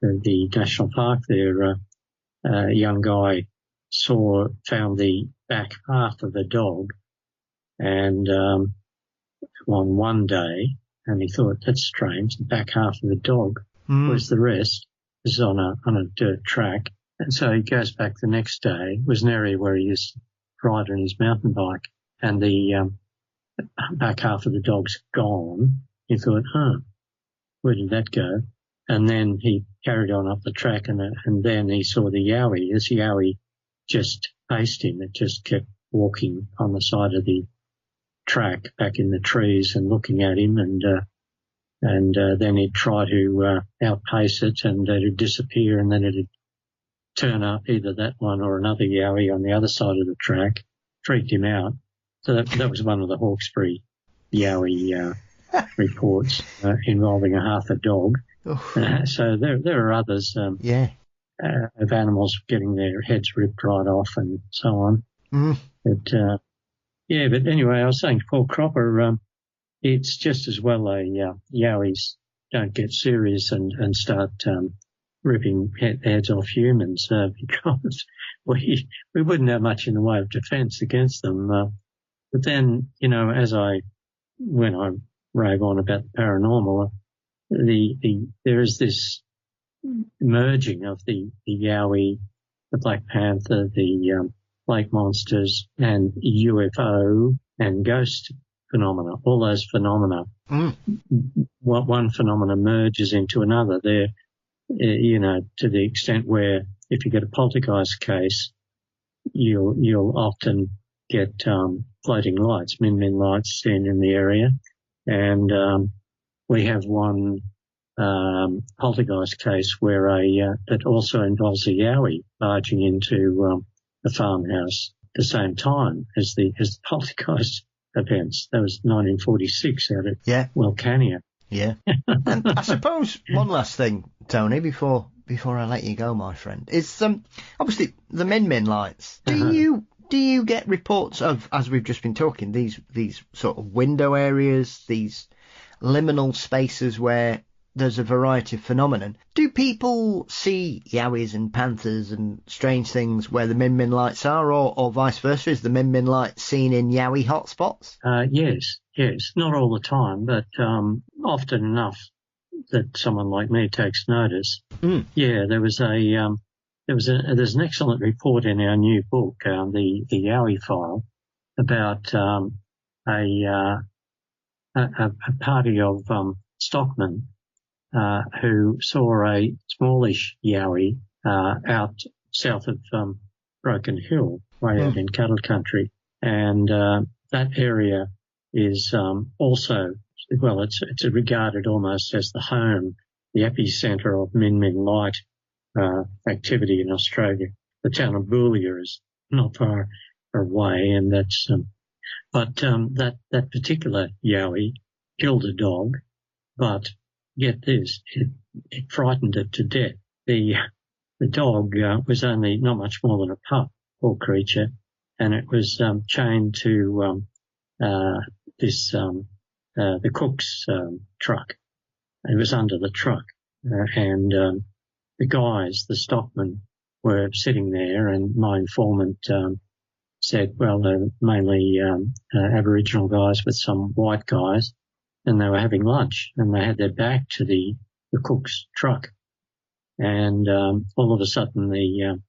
the national park there. A young guy found the back half of a dog, and on one day, and he thought, that's strange, the back half of a dog. Where's the rest? This is on a dirt track. And so he goes back the next day. It was an area where he used to ride on his mountain bike, and the back half of the dog's gone. He thought, where did that go? And then he carried on up the track, and then he saw the Yowie. This Yowie just faced him. It just kept walking on the side of the track back in the trees and looking at him, and then he'd try to outpace it, and it'd disappear, and then it'd turn up, either that one or another Yowie on the other side of the track. Freaked him out. So that was one of the Hawksbury Yowie reports involving a half a dog. So there are others of animals getting their heads ripped right off and so on. But anyway, I was saying to Paul Cropper, it's just as well Yowies don't get serious and start ripping heads off humans, because we wouldn't have much in the way of defence against them. But then, you know, when I rave on about the paranormal. There is this merging of the Yowie, the Black Panther, the lake monsters, and UFO and ghost phenomena. All those phenomena, one phenomena merges into another. They're, to the extent where if you get a poltergeist case, you'll often get floating lights, min lights seen in the area, and we have one poltergeist case where that also involves a Yowie barging into the farmhouse at the same time as the poltergeist events. That was 1946 out at Wilcannia. Yeah. And I suppose one last thing, Tony, before I let you go, my friend, is obviously the min lights. Do you get reports of, as we've just been talking, these sort of window areas, these liminal spaces where there's a variety of phenomenon? Do people see Yowies and panthers and strange things where the min lights are, or vice versa? Is the min light seen in Yowie hotspots? Yes. Not all the time, but often enough that someone like me takes notice. Yeah, there's an excellent report in our new book, the Yowie file, about a party of stockmen who saw a smallish Yowie out south of Broken Hill, way out in cattle country, and that area is also, well, it's regarded almost as the home, the epicentre of min light activity in Australia. The town of Bunyip is not far away, and that's but that particular Yowie killed a dog, but get this, it frightened it to death. The dog was only not much more than a pup, poor creature, and it was chained to the cook's truck. It was under the truck, and the guys, the stockmen, were sitting there, and my informant said, well, they're mainly Aboriginal guys with some white guys, and they were having lunch, and they had their back to the cook's truck, and all of a sudden the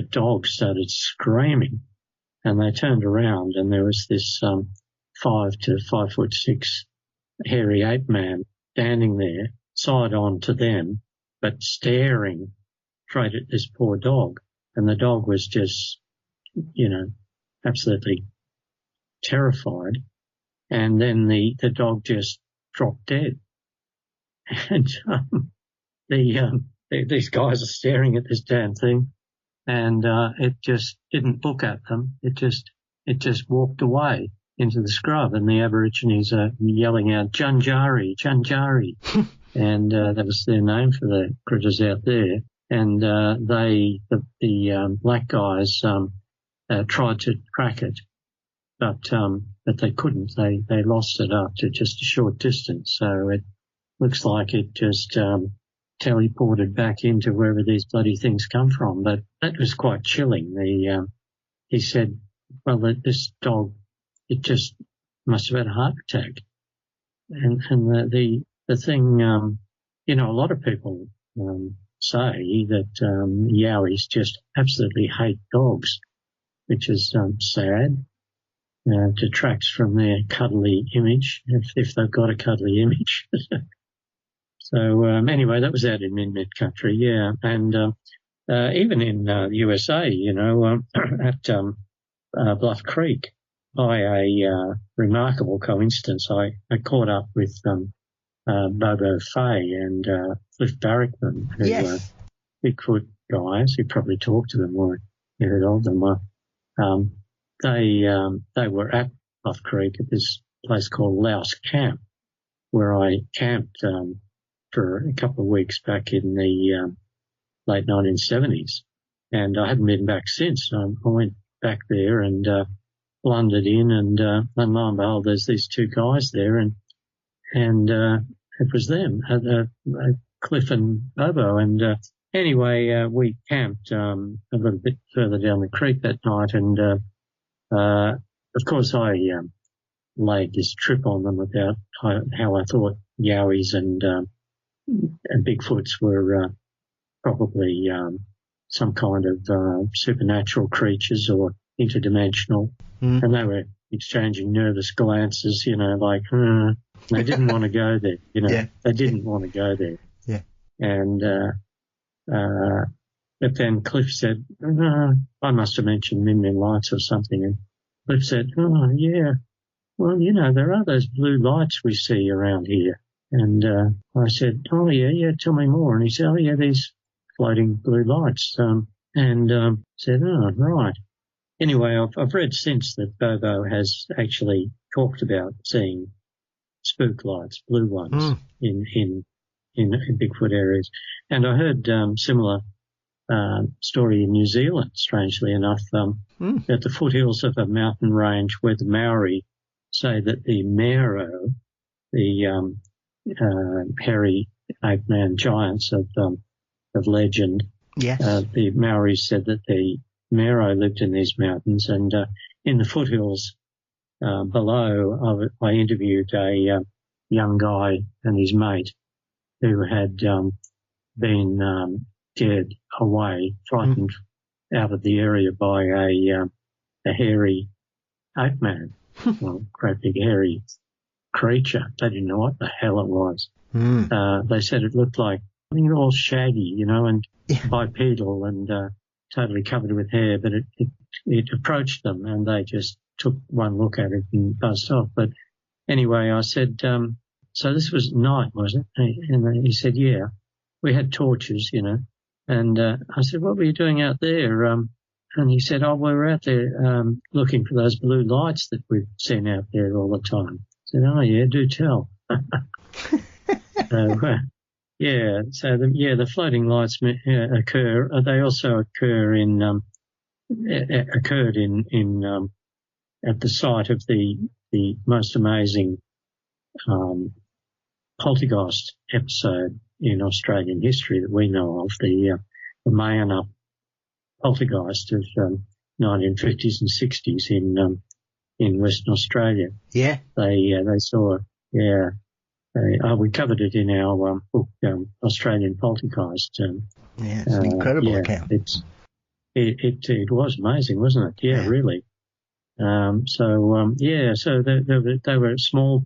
dog started screaming, and they turned around, and there was this 5 to 5'6" hairy ape man standing there, side on to them, but staring straight at this poor dog, and the dog was just, absolutely terrified. And then the dog just dropped dead. And these guys are staring at this damn thing, and it just didn't look at them. It just walked away into the scrub, and the Aborigines are yelling out, Junjari, Junjari. And that was their name for the critters out there. And the black guys tried to track it, but they couldn't. They lost it after just a short distance. So it looks like it just teleported back into wherever these bloody things come from. But that was quite chilling. He said, well, this dog, it just must have had a heart attack. And the thing, a lot of people say that Yowies just absolutely hate dogs, which is sad. Detracts from their cuddly image, if they've got a cuddly image. So anyway, that was out in mid country, yeah. And even in the USA, at Bluff Creek, by a remarkable coincidence, I caught up with Bobo Fay and Cliff Barrickman, who were Bigfoot guys. You probably talked to them or you heard of them. They were at Bluff Creek at this place called Louse Camp, where I camped for a couple of weeks back in the late 1970s, and I haven't been back since. I went back there and blundered in, and lo and behold, there's these two guys there, and it was them, Cliff and Bobo. And anyway, we camped a little bit further down the creek that night, and of course I laid this trip on them about how I thought Yowies and Bigfoots were probably some kind of supernatural creatures or interdimensional. And they were exchanging nervous glances, like, they didn't want to go there, Yeah. They didn't want to go there. Yeah. And, but then Cliff said, I must have mentioned Min lights or something. And Cliff said, oh, yeah, well, there are those blue lights we see around here. And I said, oh, yeah, tell me more. And he said, oh, yeah, these floating blue lights. And said, oh, right. Anyway, I've read since that Bobo has actually talked about seeing spook lights, blue ones, in Bigfoot areas. And I heard similar story in New Zealand, strangely enough, at the foothills of a mountain range where the Maori say that the Mero, the hairy ape-man giants of legend, Yes. The Maoris said that the Mero lived in these mountains, and in the foothills below, I interviewed a young guy and his mate who had been scared away, frightened out of the area by a hairy ape man, well, great big hairy creature. They didn't know what the hell it was. They said it looked like, I think, all shaggy, and bipedal and totally covered with hair, but it approached them and they just took one look at it and buzzed off. But anyway, I said, so this was night, was it? And he said, yeah, we had torches, and I said, what were you doing out there? And he said, oh, we were out there looking for those blue lights that we've seen out there all the time. I said, oh, yeah, do tell. The floating lights occur. They also occur occurred in at the site of the most amazing poltergeist episode in Australian history that we know of, the Mayana poltergeist of 1950s and 60s in Western Australia. Yeah. They saw, we covered it in our book, Australian Poltergeist. It's an incredible account. It was amazing, wasn't it? Yeah. Really. So they were small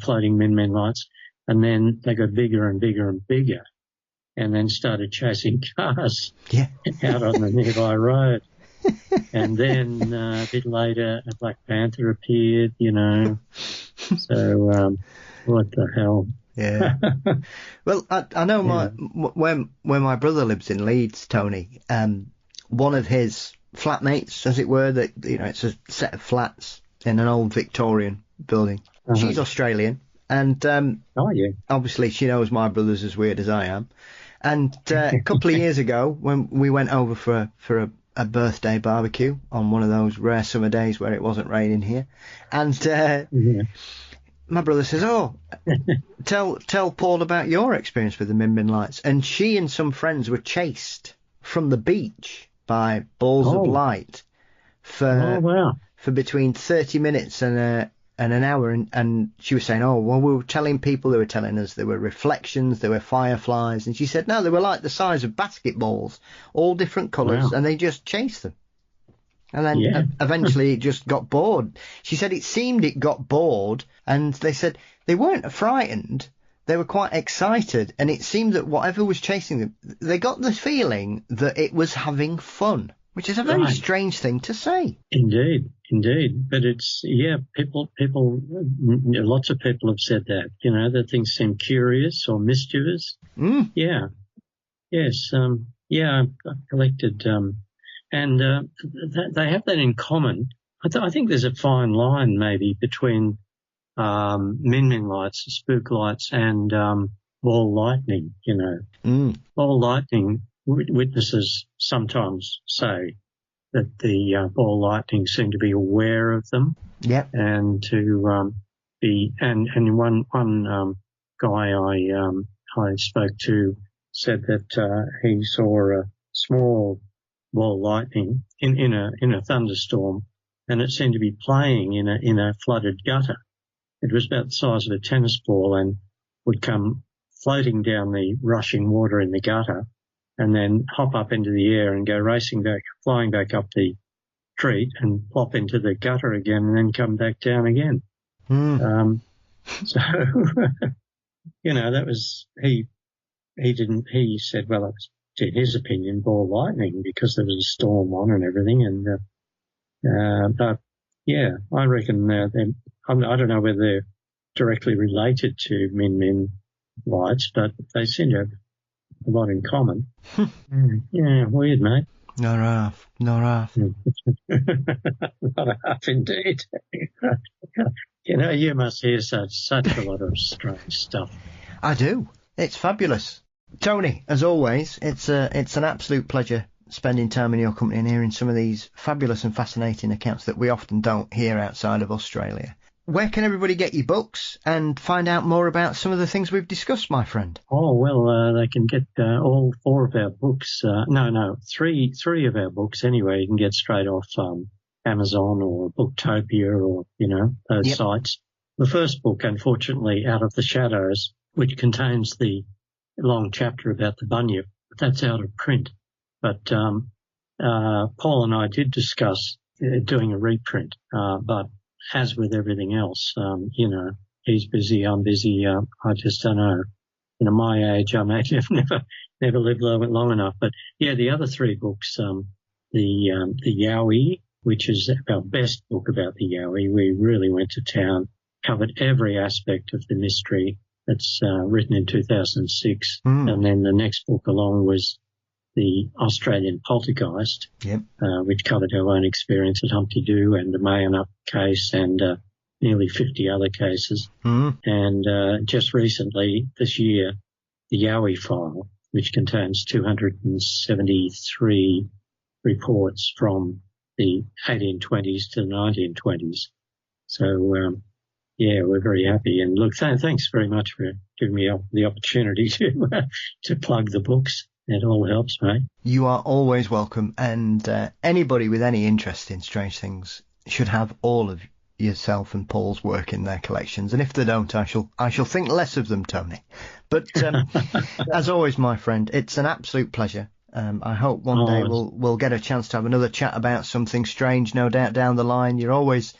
floating min lights, and then they got bigger and bigger and bigger, and then started chasing cars out on the nearby road. And then a bit later, a Black Panther appeared, So what the hell? Yeah. Well, I know when my brother lives in Leeds, Tony, one of his flatmates, as it were, that it's a set of flats in an old Victorian building. She's Australian, and obviously she knows my brother's as weird as I am. And a couple of years ago, when we went over for a birthday barbecue on one of those rare summer days where it wasn't raining here, and my brother says, "Oh, tell Paul about your experience with the Min lights." And she and some friends were chased from the beach by balls of light for between 30 minutes and an hour, and she was saying, oh, well, we were telling people, they were telling us there were reflections, there were fireflies, and she said, no, they were like the size of basketballs, all different colours, and they just chased them. And then eventually it just got bored. She said it seemed it got bored, and they said they weren't frightened, they were quite excited, and it seemed that whatever was chasing them, they got the feeling that it was having fun, which is a very strange thing to say. Indeed. But it's, people, lots of people have said that, that things seem curious or mischievous. Yeah. Yes. I've collected, and they have that in common. I think there's a fine line maybe between min lights, spook lights, and ball lightning, Ball lightning, witnesses sometimes say that the ball lightning seem to be aware of them. Yep. And to be, and one guy I spoke to said that he saw a small ball lightning in a thunderstorm and it seemed to be playing in a flooded gutter. It was about the size of a tennis ball and would come floating down the rushing water in the gutter and then hop up into the air and go racing back, flying back up the street and plop into the gutter again and then come back down again. So, that was, he said, well, it was, in his opinion, ball lightning because there was a storm on and everything. And, but yeah, I reckon, I don't know whether they're directly related to Min lights, but they seem to have a lot in common. Yeah, weird, mate. Not half. Not half indeed. You must hear such a lot of strange stuff. I do. It's fabulous. Tony, as always, it's an absolute pleasure spending time in your company and hearing some of these fabulous and fascinating accounts that we often don't hear outside of Australia. Where can everybody get your books and find out more about some of the things we've discussed, my friend? Oh, well, they can get all four of our books. Three of our books anyway. You can get straight off Amazon or Booktopia or, those sites. The first book, unfortunately, Out of the Shadows, which contains the long chapter about the Bunyip, that's out of print. But Paul and I did discuss doing a reprint, but as with everything else, he's busy, I'm busy. I just don't know. My age, I may have never lived long enough. But yeah, the other three books, the Yowie, which is our best book about the Yowie. We really went to town, covered every aspect of the mystery. It's written in 2006. And then the next book along was the Australian Poltergeist, which covered our own experience at Humpty Doo and the Mayana case and nearly 50 other cases. And just recently, this year, the Yowie file, which contains 273 reports from the 1820s to the 1920s. So, we're very happy. And look, thanks very much for giving me the opportunity to plug the books. It all helps, mate. You are always welcome, and anybody with any interest in strange things should have all of yourself and Paul's work in their collections. And if they don't, I shall think less of them, Tony. But as always, my friend, it's an absolute pleasure. I hope one day we'll get a chance to have another chat about something strange, no doubt, down the line. You're always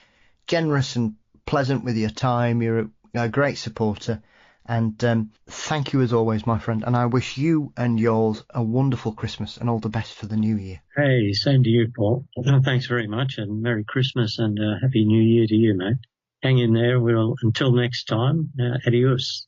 generous and pleasant with your time. You're a great supporter. And thank you as always, my friend. And I wish you and yours a wonderful Christmas and all the best for the new year. Hey, same to you, Paul. Thanks very much, and Merry Christmas and Happy New Year to you, mate. Hang in there. Until next time, adios.